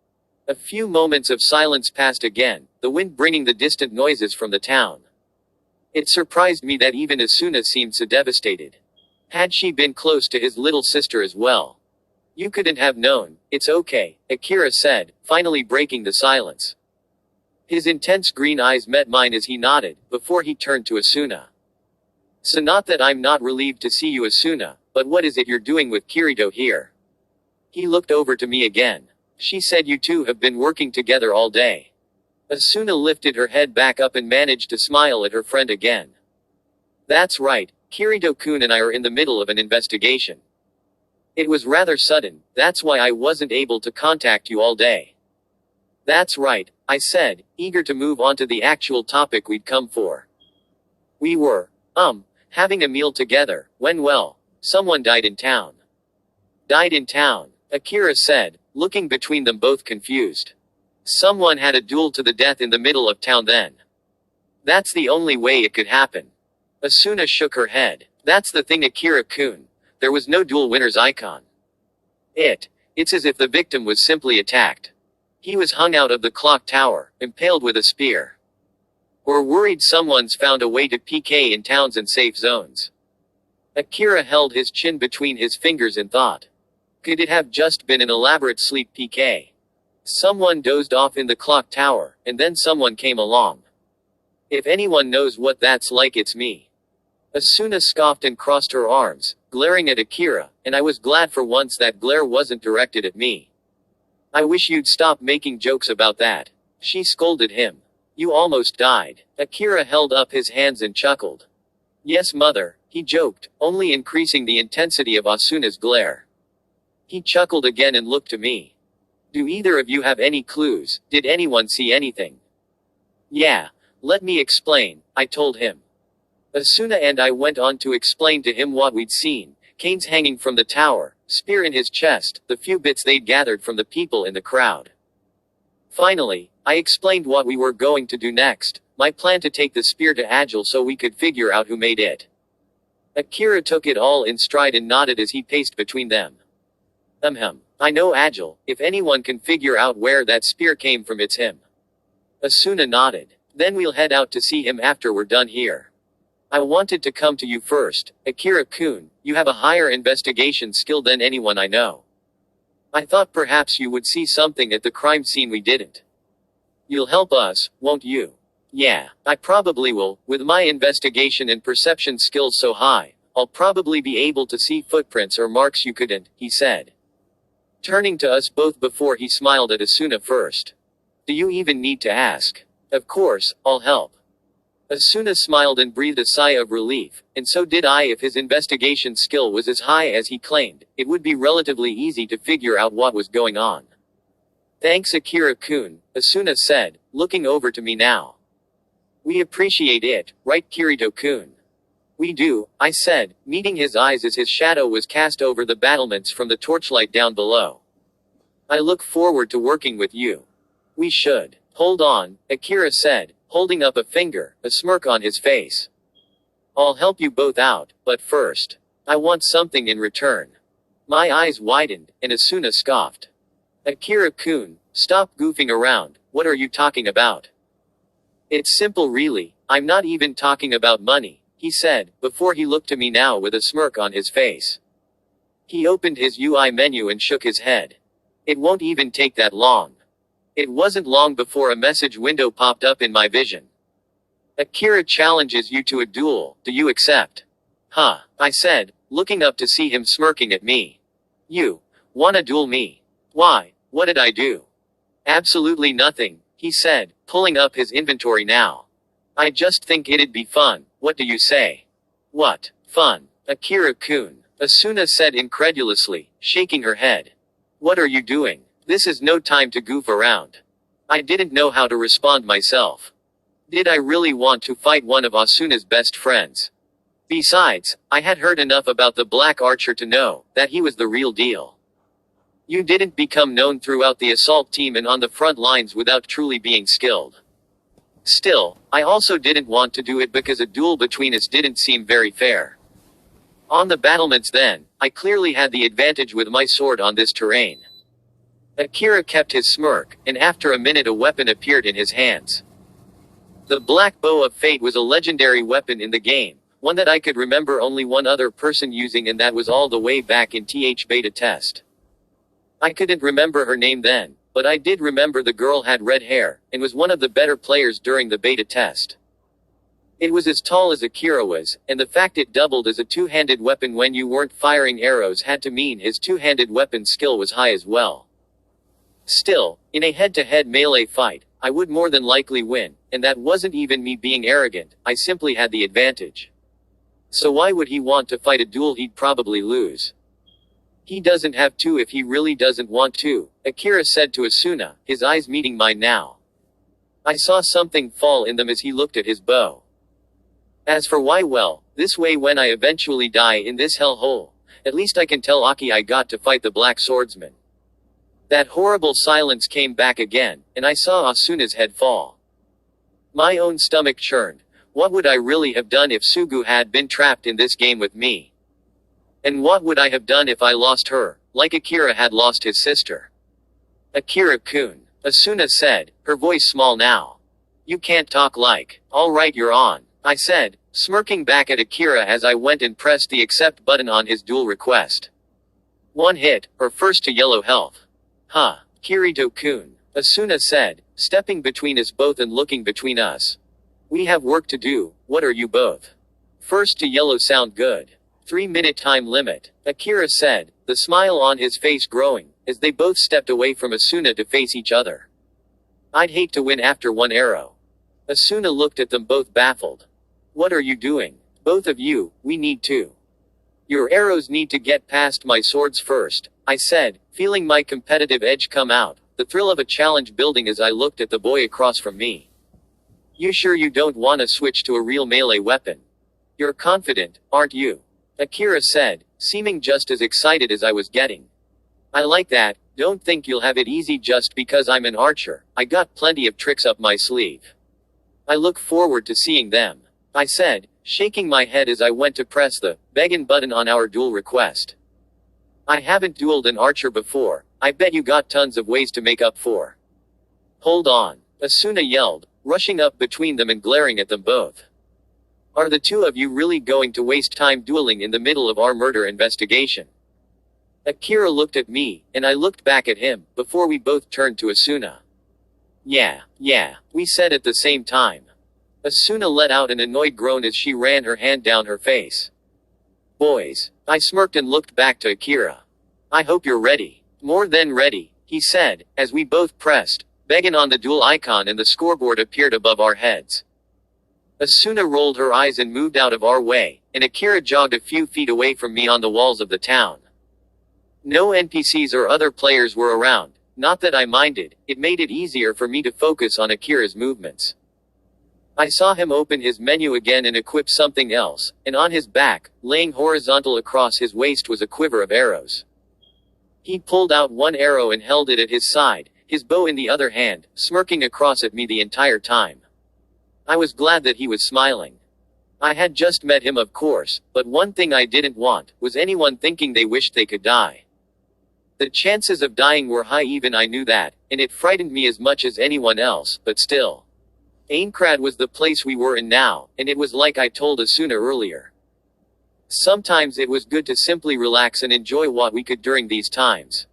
A few moments of silence passed again, the wind bringing the distant noises from the town. It surprised me that even Asuna seemed so devastated. Had she been close to his little sister as well? You couldn't have known. It's okay, Akira said, finally breaking the silence. His intense green eyes met mine as he nodded, before he turned to Asuna. So not that I'm not relieved to see you, Asuna, but what is it you're doing with Kirito here? He looked over to me again. She said you two have been working together all day. Asuna lifted her head back up and managed to smile at her friend again. That's right, Kirito-kun and I are in the middle of an investigation. It was rather sudden, that's why I wasn't able to contact you all day. That's right, I said, eager to move on to the actual topic we'd come for. We were, having a meal together, when someone died in town. Died in town, Akira said, looking between them both confused. Someone had a duel to the death in the middle of town then. That's the only way it could happen. Asuna shook her head. That's the thing, Akira-kun. There was no duel winner's icon. It's as if the victim was simply attacked. He was hung out of the clock tower, impaled with a spear. We're worried someone's found a way to PK in towns and safe zones. Akira held his chin between his fingers and thought. Could it have just been an elaborate sleep PK? Someone dozed off in the clock tower, and then someone came along. If anyone knows what that's like, it's me. Asuna scoffed and crossed her arms, glaring at Akira, and I was glad for once that glare wasn't directed at me. I wish you'd stop making jokes about that. She scolded him. You almost died. Akira held up his hands and chuckled. Yes, mother, he joked, only increasing the intensity of Asuna's glare. He chuckled again and looked to me. Do either of you have any clues? Did anyone see anything? Yeah, let me explain, I told him. Asuna and I went on to explain to him what we'd seen. Canes hanging from the tower, spear in his chest, the few bits they'd gathered from the people in the crowd. Finally, I explained what we were going to do next, my plan to take the spear to Agile so we could figure out who made it. Akira took it all in stride and nodded as he paced between them. I know Agile, if anyone can figure out where that spear came from, it's him. Asuna nodded. Then we'll head out to see him after we're done here. I wanted to come to you first, Akira-kun, you have a higher investigation skill than anyone I know. I thought perhaps you would see something at the crime scene we didn't. You'll help us, won't you? Yeah, I probably will, with my investigation and perception skills so high, I'll probably be able to see footprints or marks you couldn't, he said. Turning to us both before he smiled at Asuna first. Do you even need to ask? Of course, I'll help. Asuna smiled and breathed a sigh of relief, and so did I. If his investigation skill was as high as he claimed, it would be relatively easy to figure out what was going on. Thanks, Akira-kun, Asuna said, looking over to me now. We appreciate it, right, Kirito-kun? We do, I said, meeting his eyes as his shadow was cast over the battlements from the torchlight down below. I look forward to working with you. We should. Hold on, Akira said, holding up a finger, a smirk on his face. I'll help you both out, but first, I want something in return. My eyes widened, and Asuna scoffed. Akira-kun, stop goofing around, what are you talking about? It's simple really, I'm not even talking about money, he said, before he looked to me now with a smirk on his face. He opened his UI menu and shook his head. It won't even take that long. It wasn't long before a message window popped up in my vision. Akira challenges you to a duel, do you accept? Huh, I said, looking up to see him smirking at me. You wanna duel me? Why, what did I do? Absolutely nothing, he said, pulling up his inventory now. I just think it'd be fun, what do you say? What, fun? Akira-kun, Asuna said incredulously, shaking her head. What are you doing? This is no time to goof around. I didn't know how to respond myself. Did I really want to fight one of Asuna's best friends? Besides, I had heard enough about the Black Archer to know that he was the real deal. You didn't become known throughout the assault team and on the front lines without truly being skilled. Still, I also didn't want to do it because a duel between us didn't seem very fair. On the battlements then, I clearly had the advantage with my sword on this terrain. Akira kept his smirk, and after a minute a weapon appeared in his hands. The Black Bow of Fate was a legendary weapon in the game, one that I could remember only one other person using, and that was all the way back in TH beta test. I couldn't remember her name then, but I did remember the girl had red hair, and was one of the better players during the beta test. It was as tall as Akira was, and the fact it doubled as a two-handed weapon when you weren't firing arrows had to mean his two-handed weapon skill was high as well. Still, in a head-to-head melee fight, I would more than likely win, and that wasn't even me being arrogant, I simply had the advantage. So why would he want to fight a duel he'd probably lose? He doesn't have to if he really doesn't want to, Akira said to Asuna, his eyes meeting mine now. I saw something fall in them as he looked at his bow. As for why, well, this way when I eventually die in this hellhole, at least I can tell Aki I got to fight the Black Swordsman. That horrible silence came back again, and I saw Asuna's head fall. My own stomach churned. What would I really have done if Sugu had been trapped in this game with me? And what would I have done if I lost her, like Akira had lost his sister? Akira-kun, Asuna said, her voice small now. You can't talk like, alright you're on, I said, smirking back at Akira as I went and pressed the accept button on his duel request. One hit, or first to yellow health. Huh, Kirito-kun, Asuna said, stepping between us both and looking between us. We have work to do, what are you both? First to yellow sound good. 3-minute time limit, Akira said, the smile on his face growing, as they both stepped away from Asuna to face each other. I'd hate to win after one arrow. Asuna looked at them both baffled. What are you doing? Both of you, we need to. Your arrows need to get past my swords first, I said, feeling my competitive edge come out, the thrill of a challenge building as I looked at the boy across from me. You sure you don't want to switch to a real melee weapon? You're confident, aren't you? Akira said, seeming just as excited as I was getting. I like that, don't think you'll have it easy just because I'm an archer, I got plenty of tricks up my sleeve. I look forward to seeing them, I said, shaking my head as I went to press the begin button on our duel request. I haven't dueled an archer before, I bet you got tons of ways to make up for. Hold on, Asuna yelled, rushing up between them and glaring at them both. Are the two of you really going to waste time dueling in the middle of our murder investigation? Akira looked at me, and I looked back at him, before we both turned to Asuna. Yeah, we said at the same time. Asuna let out an annoyed groan as she ran her hand down her face. Boys, I smirked and looked back to Akira. I hope you're ready. More than ready, he said, as we both pressed begin on the duel icon and the scoreboard appeared above our heads. Asuna rolled her eyes and moved out of our way, and Akira jogged a few feet away from me on the walls of the town. No NPCs or other players were around, not that I minded, it made it easier for me to focus on Akira's movements. I saw him open his menu again and equip something else, and on his back, laying horizontal across his waist was a quiver of arrows. He pulled out one arrow and held it at his side, his bow in the other hand, smirking across at me the entire time. I was glad that he was smiling. I had just met him of course, but one thing I didn't want, was anyone thinking they wished they could die. The chances of dying were high, even I knew that, and it frightened me as much as anyone else, but still. Aincrad was the place we were in now, and it was like I told Asuna earlier. Sometimes it was good to simply relax and enjoy what we could during these times.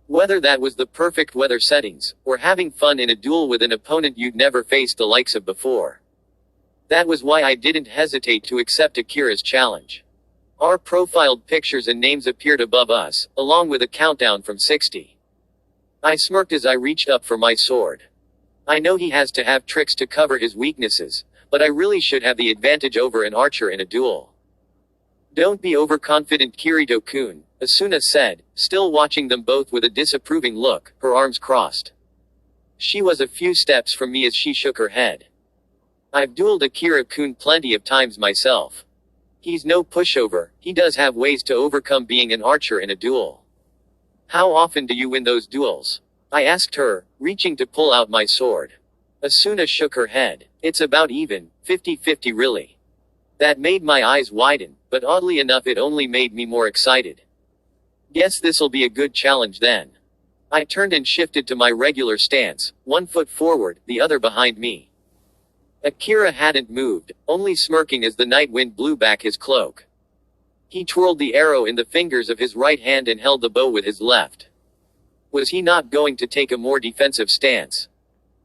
Whether that was the perfect weather settings, or having fun in a duel with an opponent you'd never faced the likes of before. That was why I didn't hesitate to accept Akira's challenge. Our profiled pictures and names appeared above us, along with a countdown from 60. I smirked as I reached up for my sword. I know he has to have tricks to cover his weaknesses, but I really should have the advantage over an archer in a duel. Don't be overconfident, Kirito-kun, Asuna said, still watching them both with a disapproving look, her arms crossed. She was a few steps from me as she shook her head. I've dueled Akira-kun plenty of times myself. He's no pushover, he does have ways to overcome being an archer in a duel. How often do you win those duels? I asked her, reaching to pull out my sword. Asuna shook her head. It's about even, 50-50 really. That made my eyes widen, but oddly enough it only made me more excited. Guess this'll be a good challenge then. I turned and shifted to my regular stance, one foot forward, the other behind me. Akira hadn't moved, only smirking as the night wind blew back his cloak. He twirled the arrow in the fingers of his right hand and held the bow with his left. Was he not going to take a more defensive stance?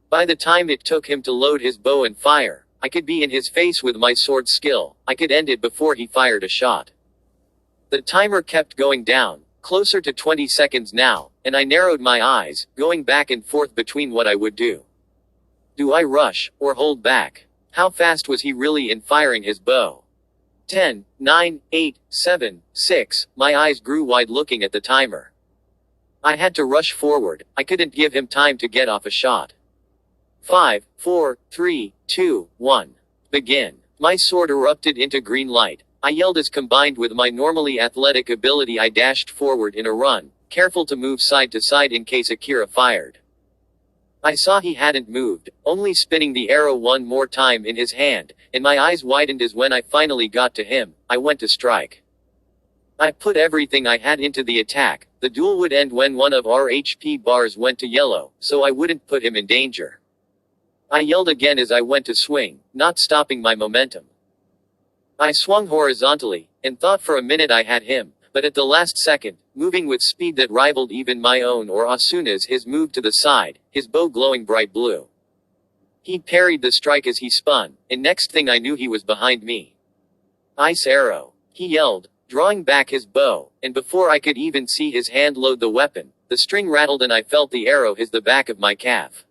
By the time it took him to load his bow and fire, I could be in his face with my sword skill. I could end it before he fired a shot. The timer kept going down, closer to 20 seconds now, and I narrowed my eyes, going back and forth between what I would do. Do I rush, or hold back? How fast was he really in firing his bow? 10, 9, 8, 7, 6, my eyes grew wide looking at the timer. I had to rush forward, I couldn't give him time to get off a shot. 5, 4, 3, 2, 1. Begin. My sword erupted into green light. I yelled as combined with my normally athletic ability I dashed forward in a run, careful to move side to side in case Akira fired. I saw he hadn't moved, only spinning the arrow one more time in his hand, and my eyes widened as when I finally got to him, I went to strike. I put everything I had into the attack. The duel would end when one of our HP bars went to yellow, so I wouldn't put him in danger. I yelled again as I went to swing, not stopping my momentum. I swung horizontally, and thought for a minute I had him, but at the last second, moving with speed that rivaled even my own or Asuna's, his move to the side, his bow glowing bright blue. He parried the strike as he spun, and next thing I knew he was behind me. Ice arrow. He yelled, drawing back his bow, and before I could even see his hand load the weapon, the string rattled and I felt the arrow hit the back of my calf.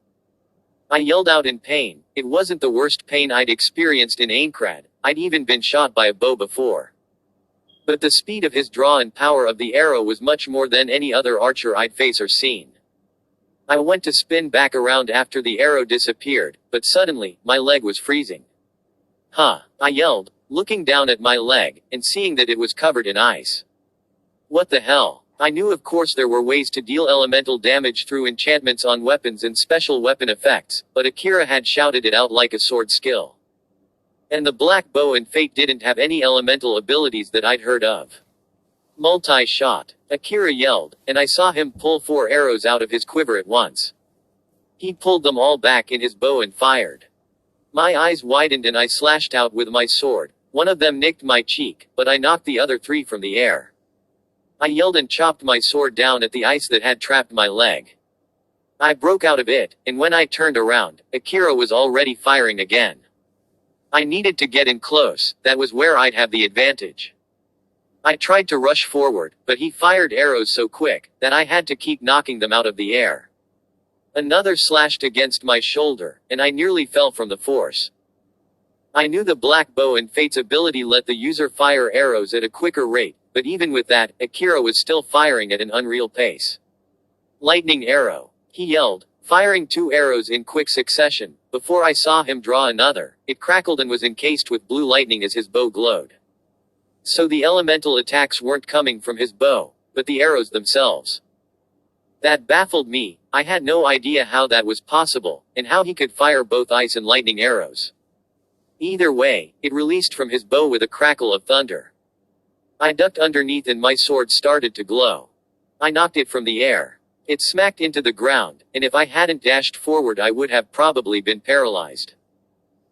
I yelled out in pain. It wasn't the worst pain I'd experienced in Aincrad. I'd even been shot by a bow before. But the speed of his draw and power of the arrow was much more than any other archer I'd faced or seen. I went to spin back around after the arrow disappeared, but suddenly, my leg was freezing. Huh, I yelled, looking down at my leg, and seeing that it was covered in ice. What the hell? I knew of course there were ways to deal elemental damage through enchantments on weapons and special weapon effects, but Akira had shouted it out like a sword skill. And the black bow and fate didn't have any elemental abilities that I'd heard of. Multi-shot. Akira yelled, and I saw him pull 4 arrows out of his quiver at once. He pulled them all back in his bow and fired. My eyes widened and I slashed out with my sword. One of them nicked my cheek, but I knocked the other 3 from the air. I yelled and chopped my sword down at the ice that had trapped my leg. I broke out of it, and when I turned around, Akira was already firing again. I needed to get in close, that was where I'd have the advantage. I tried to rush forward, but he fired arrows so quick, that I had to keep knocking them out of the air. Another slashed against my shoulder, and I nearly fell from the force. I knew the black bow and fate's ability let the user fire arrows at a quicker rate, but even with that, Akira was still firing at an unreal pace. Lightning arrow. He yelled, firing 2 arrows in quick succession. Before I saw him draw another, it crackled and was encased with blue lightning as his bow glowed. So the elemental attacks weren't coming from his bow, but the arrows themselves. That baffled me. I had no idea how that was possible, and how he could fire both ice and lightning arrows. Either way, it released from his bow with a crackle of thunder. I ducked underneath and my sword started to glow. I knocked it from the air. It smacked into the ground, and if I hadn't dashed forward I would have probably been paralyzed.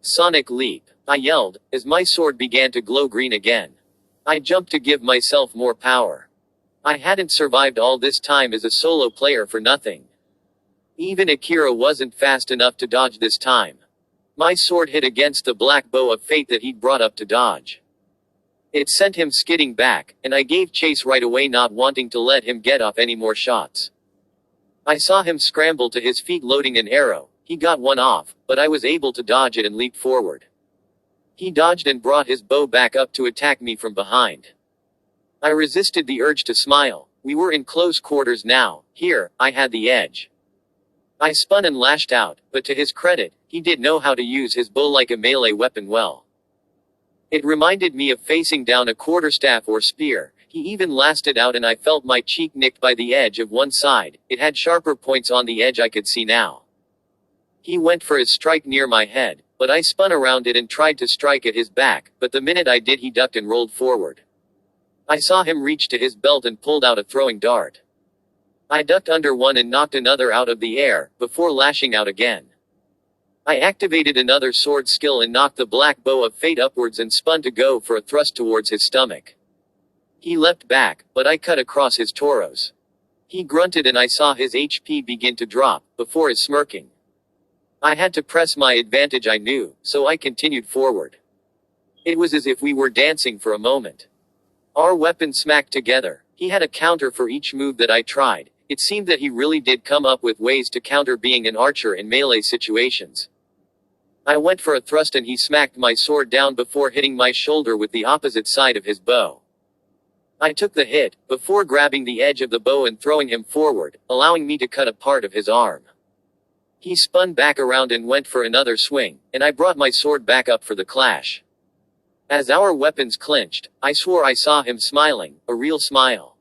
Sonic leap. I yelled, as my sword began to glow green again. I jumped to give myself more power. I hadn't survived all this time as a solo player for nothing. Even Akira wasn't fast enough to dodge this time. My sword hit against the black bow of fate that he'd brought up to dodge. It sent him skidding back, and I gave chase right away, not wanting to let him get off any more shots. I saw him scramble to his feet loading an arrow. He got one off, but I was able to dodge it and leap forward. He dodged and brought his bow back up to attack me from behind. I resisted the urge to smile. We were in close quarters now. Here, I had the edge. I spun and lashed out, but to his credit, he did know how to use his bow like a melee weapon well. It reminded me of facing down a quarterstaff or spear. He even lasted out and I felt my cheek nicked by the edge of one side. It had sharper points on the edge I could see now. He went for his strike near my head, but I spun around it and tried to strike at his back, but the minute I did he ducked and rolled forward. I saw him reach to his belt and pulled out a throwing dart. I ducked under one and knocked another out of the air, before lashing out again. I activated another sword skill and knocked the black bow of fate upwards and spun to go for a thrust towards his stomach. He leapt back, but I cut across his torso. He grunted and I saw his HP begin to drop, before his smirking. I had to press my advantage, I knew, so I continued forward. It was as if we were dancing for a moment. Our weapons smacked together. He had a counter for each move that I tried. It seemed that he really did come up with ways to counter being an archer in melee situations. I went for a thrust and he smacked my sword down before hitting my shoulder with the opposite side of his bow. I took the hit, before grabbing the edge of the bow and throwing him forward, allowing me to cut a part of his arm. He spun back around and went for another swing, and I brought my sword back up for the clash. As our weapons clinched, I swore I saw him smiling, a real smile.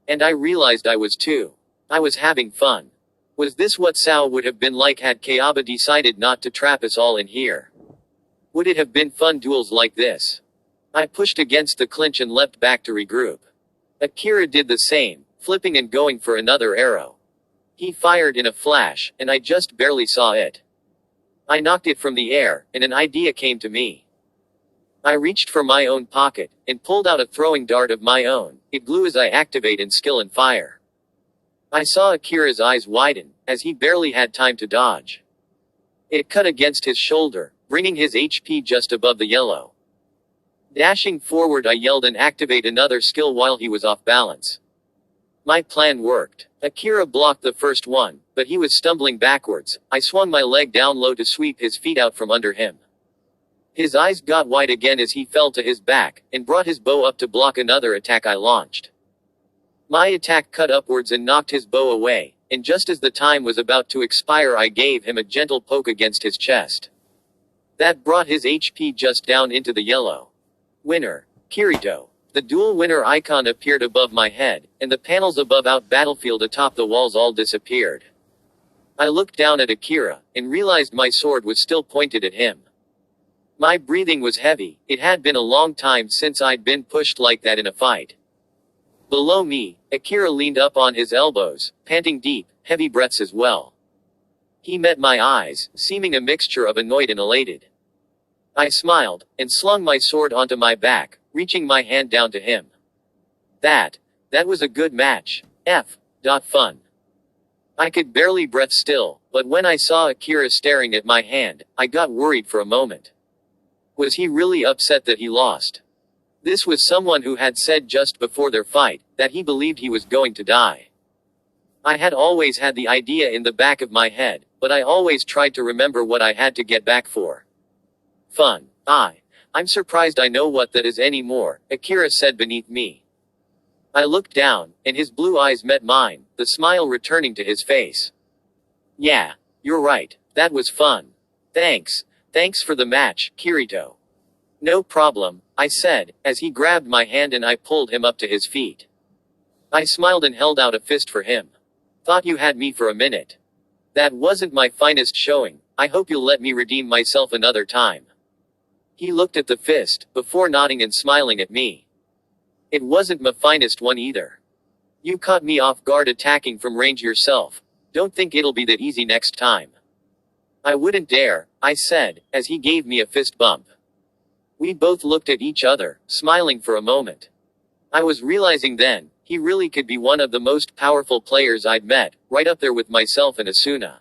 And I realized I was too. I was having fun. Was this what SAO would have been like had Kayaba decided not to trap us all in here? Would it have been fun duels like this? I pushed against the clinch and leapt back to regroup. Akira did the same, flipping and going for another arrow. He fired in a flash, and I just barely saw it. I knocked it from the air, and an idea came to me. I reached for my own pocket, and pulled out a throwing dart of my own. It blew as I activate in skill and fire. I saw Akira's eyes widen, as he barely had time to dodge. It cut against his shoulder, bringing his HP just above the yellow. Dashing forward, I yelled and activate another skill while he was off balance. My plan worked. Akira blocked the first one, but he was stumbling backwards. I swung my leg down low to sweep his feet out from under him. His eyes got wide again as he fell to his back, and brought his bow up to block another attack I launched. My attack cut upwards and knocked his bow away, and just as the time was about to expire I gave him a gentle poke against his chest. That brought his HP just down into the yellow. Winner. Kirito. The duel winner icon appeared above my head, and the panels above out battlefield atop the walls all disappeared. I looked down at Akira, and realized my sword was still pointed at him. My breathing was heavy. It had been a long time since I'd been pushed like that in a fight. Below me, Akira leaned up on his elbows, panting deep, heavy breaths as well. He met my eyes, seeming a mixture of annoyed and elated. I smiled, and slung my sword onto my back, reaching my hand down to him. That was a good match. Fun. I could barely breathe still, but when I saw Akira staring at my hand, I got worried for a moment. Was he really upset that he lost? This was someone who had said just before their fight, that he believed he was going to die. I had always had the idea in the back of my head, but I always tried to remember what I had to get back for. Fun. I'm surprised I know what that is anymore, Akira said beneath me. I looked down, and his blue eyes met mine, the smile returning to his face. Yeah, you're right, that was fun. Thanks for the match, Kirito. No problem, I said, as he grabbed my hand and I pulled him up to his feet. I smiled and held out a fist for him. Thought you had me for a minute. That wasn't my finest showing. I hope you'll let me redeem myself another time. He looked at the fist, before nodding and smiling at me. It wasn't my finest one either. You caught me off guard attacking from range yourself. Don't think it'll be that easy next time. I wouldn't dare, I said, as he gave me a fist bump. We both looked at each other, smiling for a moment. I was realizing then, he really could be one of the most powerful players I'd met, right up there with myself and Asuna.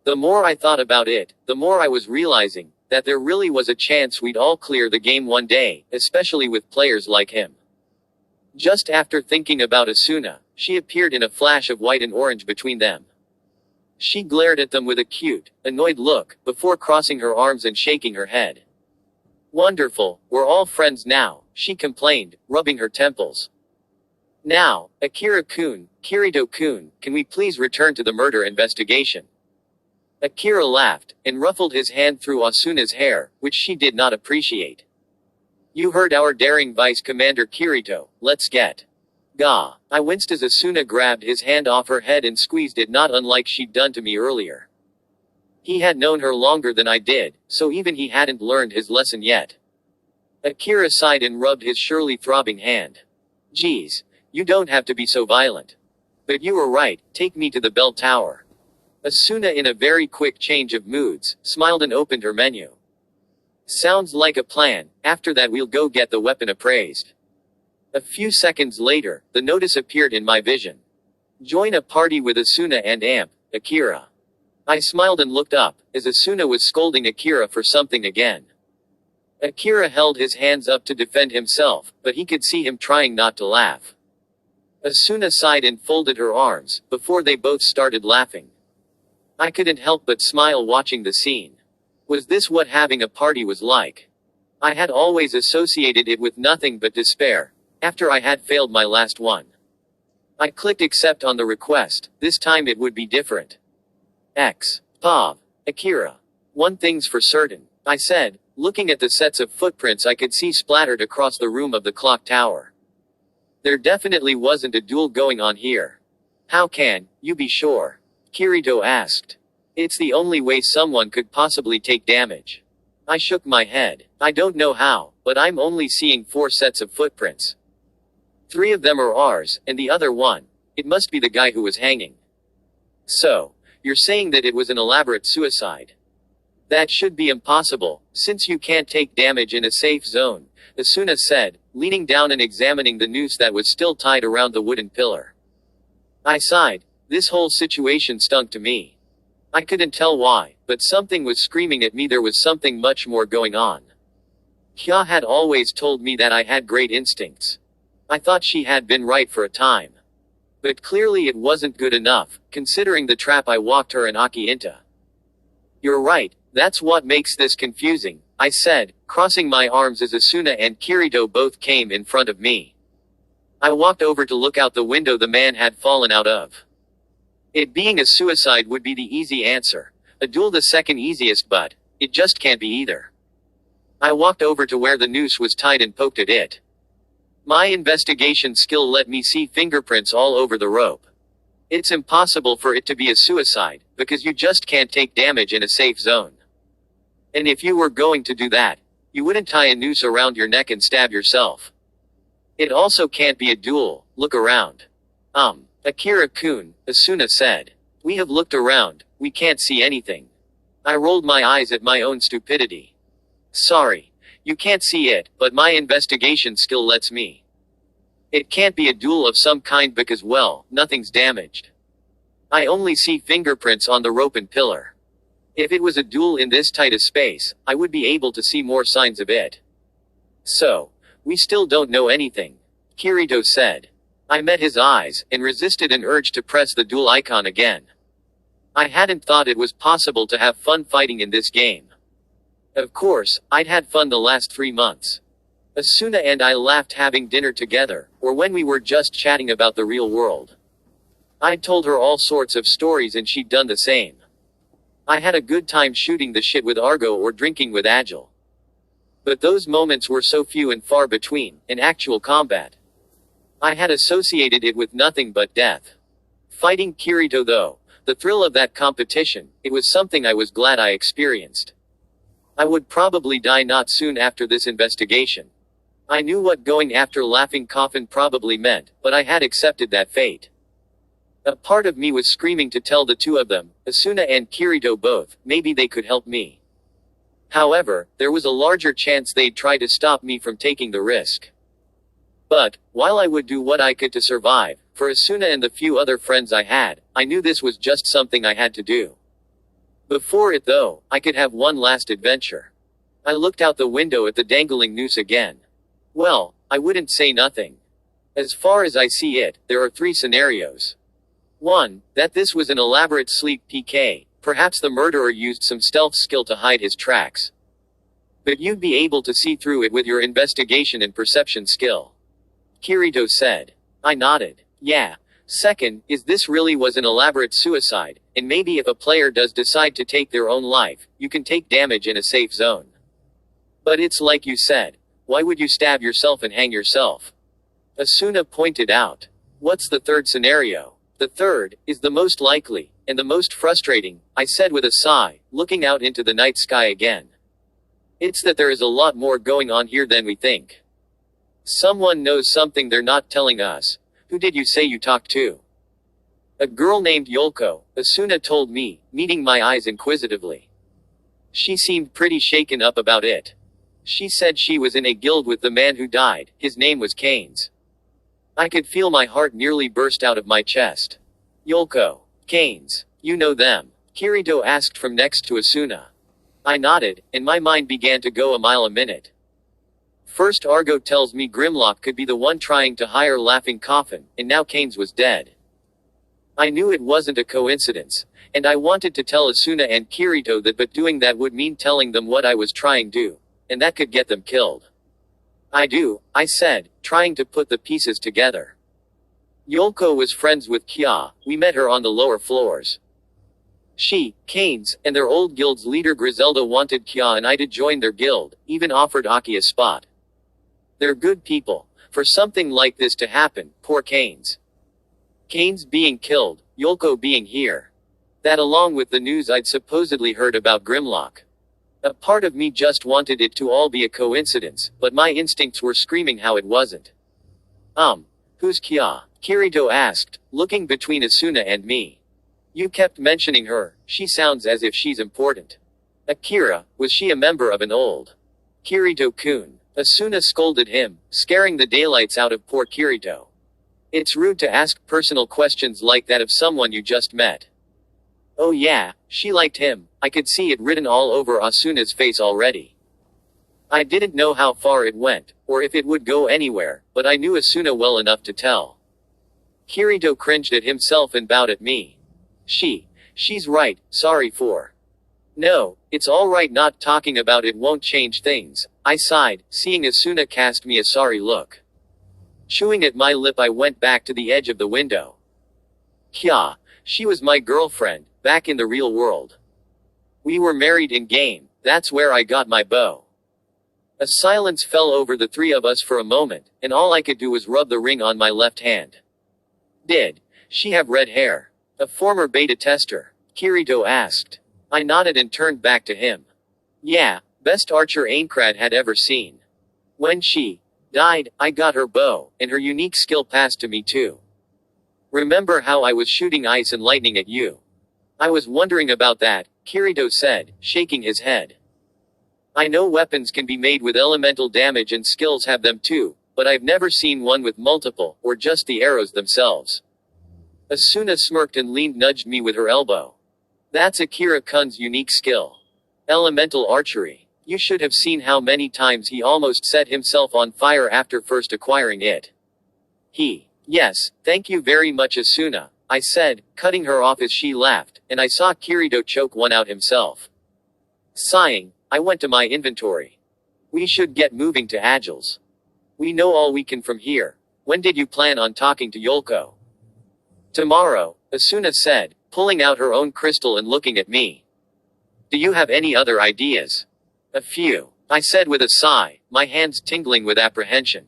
The more I thought about it, the more I was realizing that there really was a chance we'd all clear the game one day, especially with players like him. Just after thinking about Asuna, she appeared in a flash of white and orange between them. She glared at them with a cute, annoyed look, before crossing her arms and shaking her head. Wonderful, we're all friends now, she complained, rubbing her temples. Now, Akira-kun, Kirito-kun, can we please return to the murder investigation? Akira laughed, and ruffled his hand through Asuna's hair, which she did not appreciate. You heard our daring Vice Commander Kirito, let's get. Gah. I winced as Asuna grabbed his hand off her head and squeezed it, not unlike she'd done to me earlier. He had known her longer than I did, so even he hadn't learned his lesson yet. Akira sighed and rubbed his surely throbbing hand. Geez, you don't have to be so violent. But you were right, take me to the bell tower. Asuna, in a very quick change of moods, smiled and opened her menu. Sounds like a plan, after that we'll go get the weapon appraised. A few seconds later, the notice appeared in my vision. Join a party with Asuna and Akira. I smiled and looked up, as Asuna was scolding Akira for something again. Akira held his hands up to defend himself, but he could see him trying not to laugh. Asuna sighed and folded her arms, before they both started laughing. I couldn't help but smile watching the scene. Was this what having a party was like? I had always associated it with nothing but despair, after I had failed my last one. I clicked accept on the request, this time it would be different. Pav. Akira. One thing's for certain, I said, looking at the sets of footprints I could see splattered across the room of the clock tower. There definitely wasn't a duel going on here. How can you be sure? Kirito asked. It's the only way someone could possibly take damage. I shook my head. I don't know how, but I'm only seeing 4 sets of footprints. 3 of them are ours, and the other one, it must be the guy who was hanging. So, you're saying that it was an elaborate suicide? That should be impossible, since you can't take damage in a safe zone, Asuna said, leaning down and examining the noose that was still tied around the wooden pillar. I sighed. This whole situation stunk to me. I couldn't tell why, but something was screaming at me there was something much more going on. Kya had always told me that I had great instincts. I thought she had been right for a time. But clearly it wasn't good enough, considering the trap I walked her and Aki into. You're right, that's what makes this confusing, I said, crossing my arms as Asuna and Kirito both came in front of me. I walked over to look out the window the man had fallen out of. It being a suicide would be the easy answer. A duel the second easiest, but it just can't be either. I walked over to where the noose was tied and poked at it. My investigation skill let me see fingerprints all over the rope. It's impossible for it to be a suicide, because you just can't take damage in a safe zone. And if you were going to do that, you wouldn't tie a noose around your neck and stab yourself. It also can't be a duel, look around. Akira-kun, Asuna said. We have looked around, we can't see anything. I rolled my eyes at my own stupidity. Sorry. You can't see it, but my investigation skill lets me. It can't be a duel of some kind because, well, nothing's damaged. I only see fingerprints on the rope and pillar. If it was a duel in this tight a space, I would be able to see more signs of it. So, we still don't know anything, Kirito said. I met his eyes, and resisted an urge to press the duel icon again. I hadn't thought it was possible to have fun fighting in this game. Of course, I'd had fun the last 3 months. Asuna and I laughed having dinner together, or when we were just chatting about the real world. I'd told her all sorts of stories and she'd done the same. I had a good time shooting the shit with Argo or drinking with Agile. But those moments were so few and far between, in actual combat. I had associated it with nothing but death. Fighting Kirito though, the thrill of that competition, it was something I was glad I experienced. I would probably die not soon after this investigation. I knew what going after Laughing Coffin probably meant, but I had accepted that fate. A part of me was screaming to tell the two of them, Asuna and Kirito both, maybe they could help me. However, there was a larger chance they'd try to stop me from taking the risk. But, while I would do what I could to survive, for Asuna and the few other friends I had, I knew this was just something I had to do. Before it though, I could have one last adventure. I looked out the window at the dangling noose again. Well, I wouldn't say nothing. As far as I see it, there are 3 scenarios. 1, that this was an elaborate sleep PK, perhaps the murderer used some stealth skill to hide his tracks. But you'd be able to see through it with your investigation and perception skill. Kirito said. I nodded. Yeah. 2nd, is this really was an elaborate suicide, and maybe if a player does decide to take their own life, you can take damage in a safe zone. But it's like you said, why would you stab yourself and hang yourself? Asuna pointed out. What's the 3rd scenario? The 3rd, is the most likely, and the most frustrating, I said with a sigh, looking out into the night sky again. It's that there is a lot more going on here than we think. Someone knows something they're not telling us. Who did you say you talked to? A girl named Yolko, Asuna told me, meeting my eyes inquisitively. She seemed pretty shaken up about it. She said she was in a guild with the man who died, his name was Keynes. I could feel my heart nearly burst out of my chest. Yolko. Keynes. You know them? Kirito asked from next to Asuna. I nodded, and my mind began to go a mile a minute. First Argo tells me Grimlock could be the one trying to hire Laughing Coffin, and now Keynes was dead. I knew it wasn't a coincidence, and I wanted to tell Asuna and Kirito that, but doing that would mean telling them what I was trying to, and that could get them killed. I said, trying to put the pieces together. Yolko was friends with Kya, we met her on the lower floors. She, Keynes, and their old guild's leader Griselda wanted Kya and I to join their guild, even offered Aki a spot. They're good people. For something like this to happen, poor Keynes. Keynes being killed, Yolko being here. That along with the news I'd supposedly heard about Grimlock. A part of me just wanted it to all be a coincidence, but my instincts were screaming how it wasn't. Who's Kya? Kirito asked, looking between Asuna and me. You kept mentioning her, she sounds as if she's important. Akira, was she a member of an old? Kirito-kun. Asuna scolded him, scaring the daylights out of poor Kirito. It's rude to ask personal questions like that of someone you just met. Oh yeah, she liked him, I could see it written all over Asuna's face already. I didn't know how far it went, or if it would go anywhere, but I knew Asuna well enough to tell. Kirito cringed at himself and bowed at me. She's right, sorry for. No, it's alright, not talking about it won't change things, I sighed, seeing Asuna cast me a sorry look. Chewing at my lip I went back to the edge of the window. Kya, she was my girlfriend, back in the real world. We were married in game, that's where I got my bow. A silence fell over the three of us for a moment, and all I could do was rub the ring on my left hand. Did she have red hair? A former beta tester? Kirito asked. I nodded and turned back to him. Yeah, best archer Aincrad had ever seen. When she died, I got her bow, and her unique skill passed to me too. Remember how I was shooting ice and lightning at you? I was wondering about that, Kirito said, shaking his head. I know weapons can be made with elemental damage and skills have them too, but I've never seen one with multiple, or just the arrows themselves. Asuna smirked and nudged me with her elbow. That's Akira-kun's unique skill. Elemental archery. You should have seen how many times he almost set himself on fire after first acquiring it. Yes, thank you very much Asuna, I said, cutting her off as she laughed, and I saw Kirito choke one out himself. Sighing, I went to my inventory. We should get moving to Agil's. We know all we can from here. When did you plan on talking to Yolko? Tomorrow, Asuna said, pulling out her own crystal and looking at me. Do you have any other ideas? A few, I said with a sigh, my hands tingling with apprehension.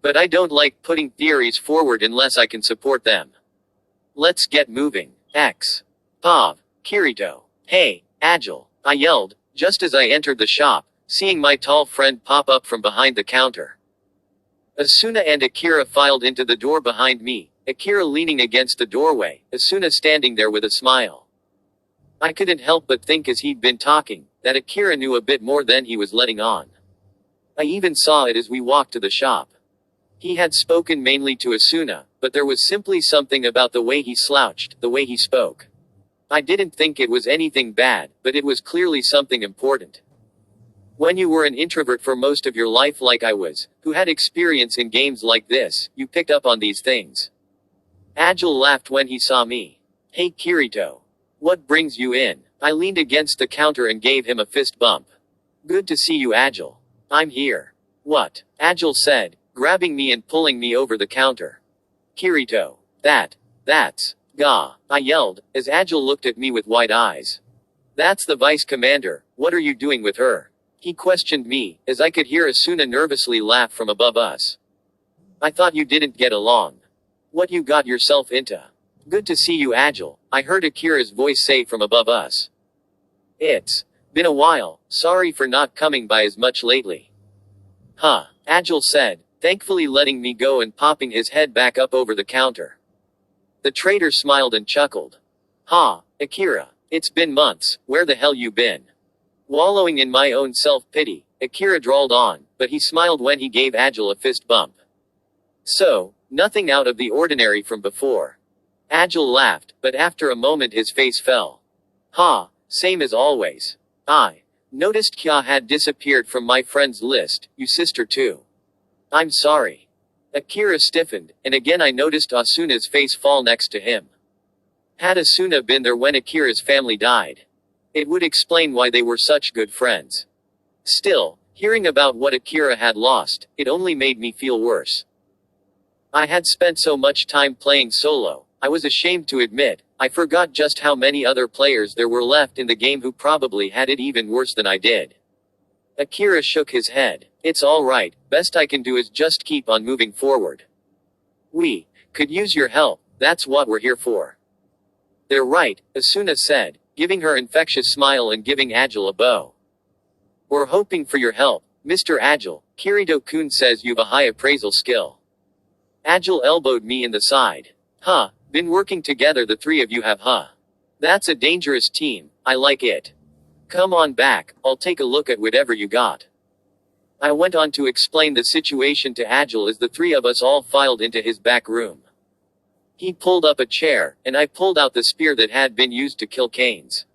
But I don't like putting theories forward unless I can support them. Let's get moving. Pav. Kirito. Hey, Agile, I yelled, just as I entered the shop, seeing my tall friend pop up from behind the counter. Asuna and Akira filed into the door behind me, Akira leaning against the doorway, Asuna standing there with a smile. I couldn't help but think as he'd been talking, that Akira knew a bit more than he was letting on. I even saw it as we walked to the shop. He had spoken mainly to Asuna, but there was simply something about the way he slouched, the way he spoke. I didn't think it was anything bad, but it was clearly something important. When you were an introvert for most of your life like I was, who had experience in games like this, you picked up on these things. Agile laughed when he saw me. Hey Kirito. What brings you in? I leaned against the counter and gave him a fist bump. Good to see you Agile. I'm here. What? Agile said, grabbing me and pulling me over the counter. Kirito. That's Ga. I yelled, as Agile looked at me with wide eyes. That's the vice commander, what are you doing with her? He questioned me, as I could hear Asuna nervously laugh from above us. I thought you didn't get along. What you got yourself into? Good to see you Agile, I heard Akira's voice say from above us. It's been a while, sorry for not coming by as much lately. Huh, Agile said, thankfully letting me go and popping his head back up over the counter. The trader smiled and chuckled. Ha, Akira. It's been months, where the hell you been? Wallowing in my own self-pity, Akira drawled on, but he smiled when he gave Agile a fist bump. So, nothing out of the ordinary from before. Agile laughed, but after a moment his face fell. Ha, same as always. I noticed Kya had disappeared from my friends list, you sister too. I'm sorry. Akira stiffened, and again I noticed Asuna's face fall next to him. Had Asuna been there when Akira's family died, it would explain why they were such good friends. Still, hearing about what Akira had lost, it only made me feel worse. I had spent so much time playing solo, I was ashamed to admit, I forgot just how many other players there were left in the game who probably had it even worse than I did. Akira shook his head. It's alright, best I can do is just keep on moving forward. We could use your help, that's what we're here for. They're right, Asuna said, giving her infectious smile and giving Agile a bow. We're hoping for your help, Mr. Agile. Kirito-kun says you've a high appraisal skill. Agile elbowed me in the side. Huh, been working together the three of you have huh? That's a dangerous team, I like it. Come on back, I'll take a look at whatever you got. I went on to explain the situation to Agile as the three of us all filed into his back room. He pulled up a chair, and I pulled out the spear that had been used to kill Canes.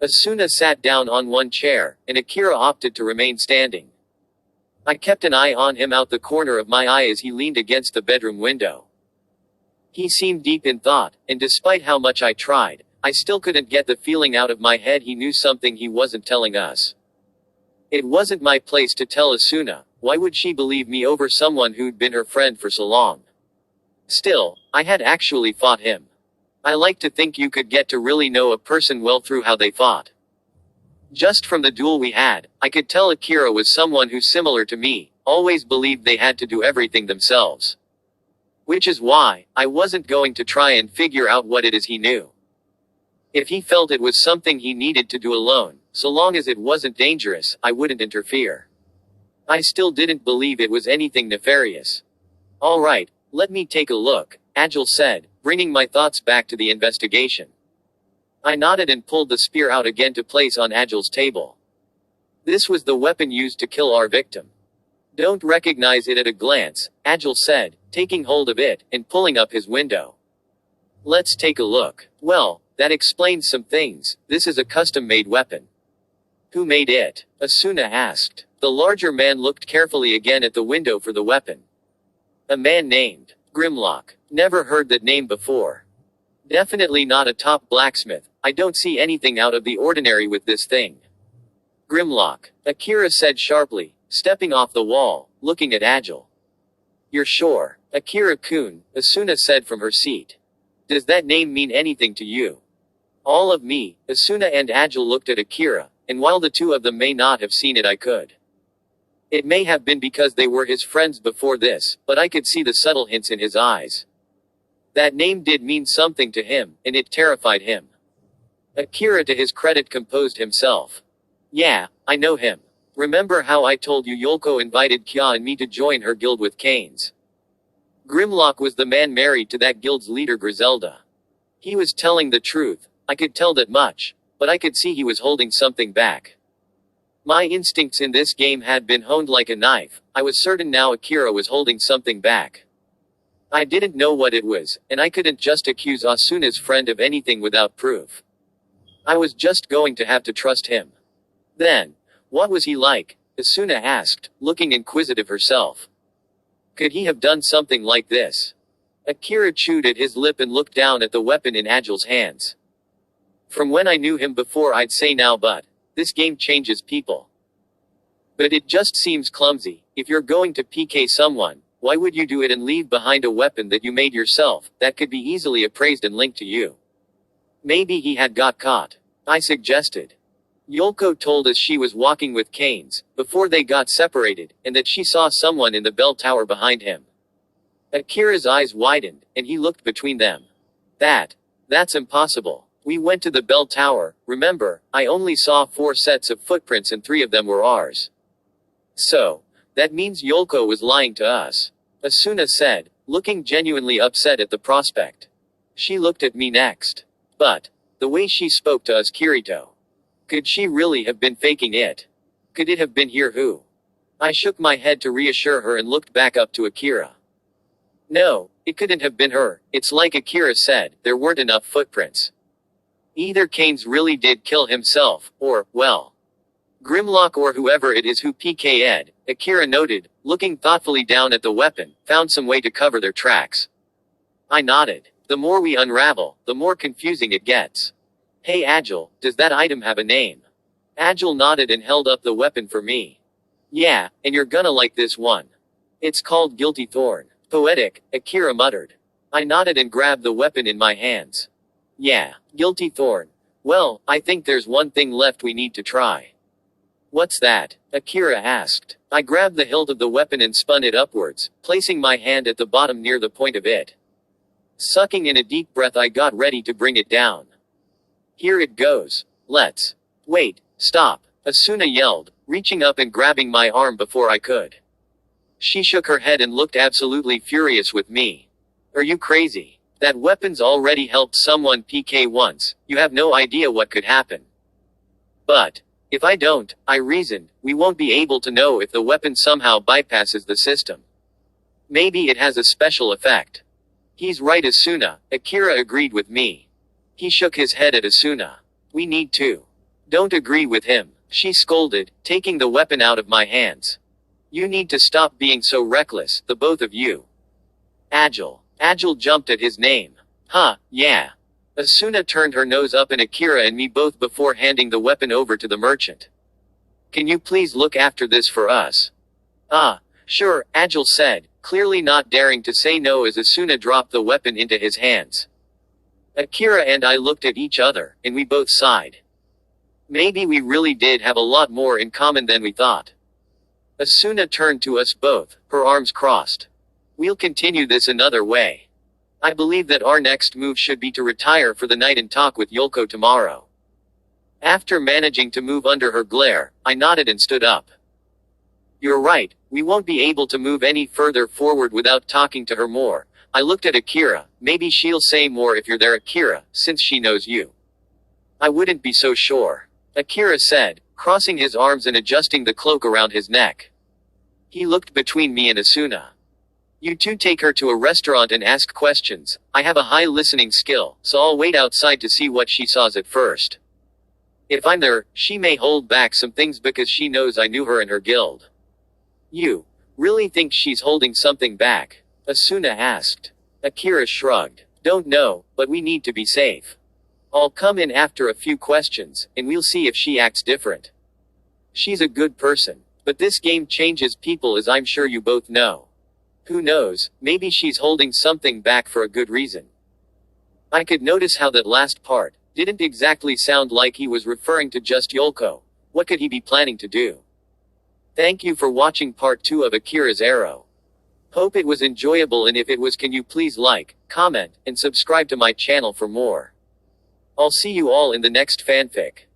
Asuna sat down on one chair, and Akira opted to remain standing. I kept an eye on him out the corner of my eye as he leaned against the bedroom window. He seemed deep in thought, and despite how much I tried, I still couldn't get the feeling out of my head he knew something he wasn't telling us. It wasn't my place to tell Asuna, why would she believe me over someone who'd been her friend for so long? Still, I had actually fought him. I like to think you could get to really know a person well through how they fought. Just from the duel we had, I could tell Akira was someone who, similar to me, always believed they had to do everything themselves. Which is why, I wasn't going to try and figure out what it is he knew. If he felt it was something he needed to do alone, so long as it wasn't dangerous, I wouldn't interfere. I still didn't believe it was anything nefarious. Alright, let me take a look, Agile said, bringing my thoughts back to the investigation. I nodded and pulled the spear out again to place on Agile's table. This was the weapon used to kill our victim. Don't recognize it at a glance, Agile said, taking hold of it, and pulling up his window. Let's take a look. Well, that explains some things, this is a custom-made weapon. Who made it? Asuna asked. The larger man looked carefully again at the window for the weapon. A man named Grimlock. Never heard that name before. Definitely not a top blacksmith, I don't see anything out of the ordinary with this thing. Grimlock, Akira said sharply, stepping off the wall, looking at Agile. You're sure? Akira-kun, Asuna said from her seat. Does that name mean anything to you? All of me, Asuna and Agile looked at Akira, and while the two of them may not have seen it, I could. It may have been because they were his friends before this, but I could see the subtle hints in his eyes. That name did mean something to him, and it terrified him. Akira, to his credit, composed himself. Yeah, I know him. Remember how I told you Yolko invited Kya and me to join her guild with Canes? Grimlock was the man married to that guild's leader Griselda. He was telling the truth, I could tell that much, but I could see he was holding something back. My instincts in this game had been honed like a knife, I was certain now Akira was holding something back. I didn't know what it was, and I couldn't just accuse Asuna's friend of anything without proof. I was just going to have to trust him. Then, what was he like? Asuna asked, looking inquisitive herself. Could he have done something like this? Akira chewed at his lip and looked down at the weapon in Agile's hands. From when I knew him before, I'd say now, but this game changes people. But it just seems clumsy. If you're going to PK someone, why would you do it and leave behind a weapon that you made yourself, that could be easily appraised and linked to you? Maybe he had got caught. I suggested. Yolko told us she was walking with Canes, before they got separated, and that she saw someone in the bell tower behind him. Akira's eyes widened, and he looked between them. That's impossible. We went to the bell tower, remember, I only saw 4 sets of footprints and 3 of them were ours. So, that means Yolko was lying to us. Asuna said, looking genuinely upset at the prospect. She looked at me next. But the way she spoke to us, Kirito. Could she really have been faking it? Could it have been here who? I shook my head to reassure her and looked back up to Akira. No, it couldn't have been her. It's like Akira said, there weren't enough footprints. Either Kaines really did kill himself, or, well, Grimlock or whoever it is who PK'd, Akira noted, looking thoughtfully down at the weapon, found some way to cover their tracks. I nodded. The more we unravel, the more confusing it gets. Hey Agile, does that item have a name? Agile nodded and held up the weapon for me. Yeah, and you're gonna like this one. It's called Guilty Thorn. Poetic, Akira muttered. I nodded and grabbed the weapon in my hands. Yeah, Guilty Thorn. Well, I think there's one thing left we need to try. What's that? Akira asked. I grabbed the hilt of the weapon and spun it upwards, placing my hand at the bottom near the point of it. Sucking in a deep breath, I got ready to bring it down. Here it goes. Let's. Wait, stop, Asuna yelled, reaching up and grabbing my arm before I could. She shook her head and looked absolutely furious with me. Are you crazy? That weapon's already helped someone PK once, you have no idea what could happen. But if I don't, I reasoned, we won't be able to know if the weapon somehow bypasses the system. Maybe it has a special effect. He's right, Asuna, Akira agreed with me. He shook his head at Asuna. We need to. Don't agree with him, she scolded, taking the weapon out of my hands. You need to stop being so reckless, the both of you. Agile. Agile jumped at his name. Huh, yeah. Asuna turned her nose up at Akira and me both before handing the weapon over to the merchant. Can you please look after this for us? Sure, Agile said, clearly not daring to say no as Asuna dropped the weapon into his hands. Akira and I looked at each other, and we both sighed. Maybe we really did have a lot more in common than we thought. Asuna turned to us both, her arms crossed. We'll continue this another way. I believe that our next move should be to retire for the night and talk with Yolko tomorrow. After managing to move under her glare, I nodded and stood up. You're right, we won't be able to move any further forward without talking to her more. I looked at Akira, maybe she'll say more if you're there, Akira, since she knows you. I wouldn't be so sure. Akira said, crossing his arms and adjusting the cloak around his neck. He looked between me and Asuna. You two take her to a restaurant and ask questions. I have a high listening skill, so I'll wait outside to see what she saws at first. If I'm there, she may hold back some things because she knows I knew her and her guild. You really think she's holding something back? Asuna asked. Akira shrugged. Don't know, but we need to be safe. I'll come in after a few questions, and we'll see if she acts different. She's a good person, but this game changes people, as I'm sure you both know. Who knows, maybe she's holding something back for a good reason. I could notice how that last part didn't exactly sound like he was referring to just Yolko. What could he be planning to do? Thank you for watching part 2 of Akira's Arrow. Hope it was enjoyable, and if it was, can you please like, comment, and subscribe to my channel for more. I'll see you all in the next fanfic.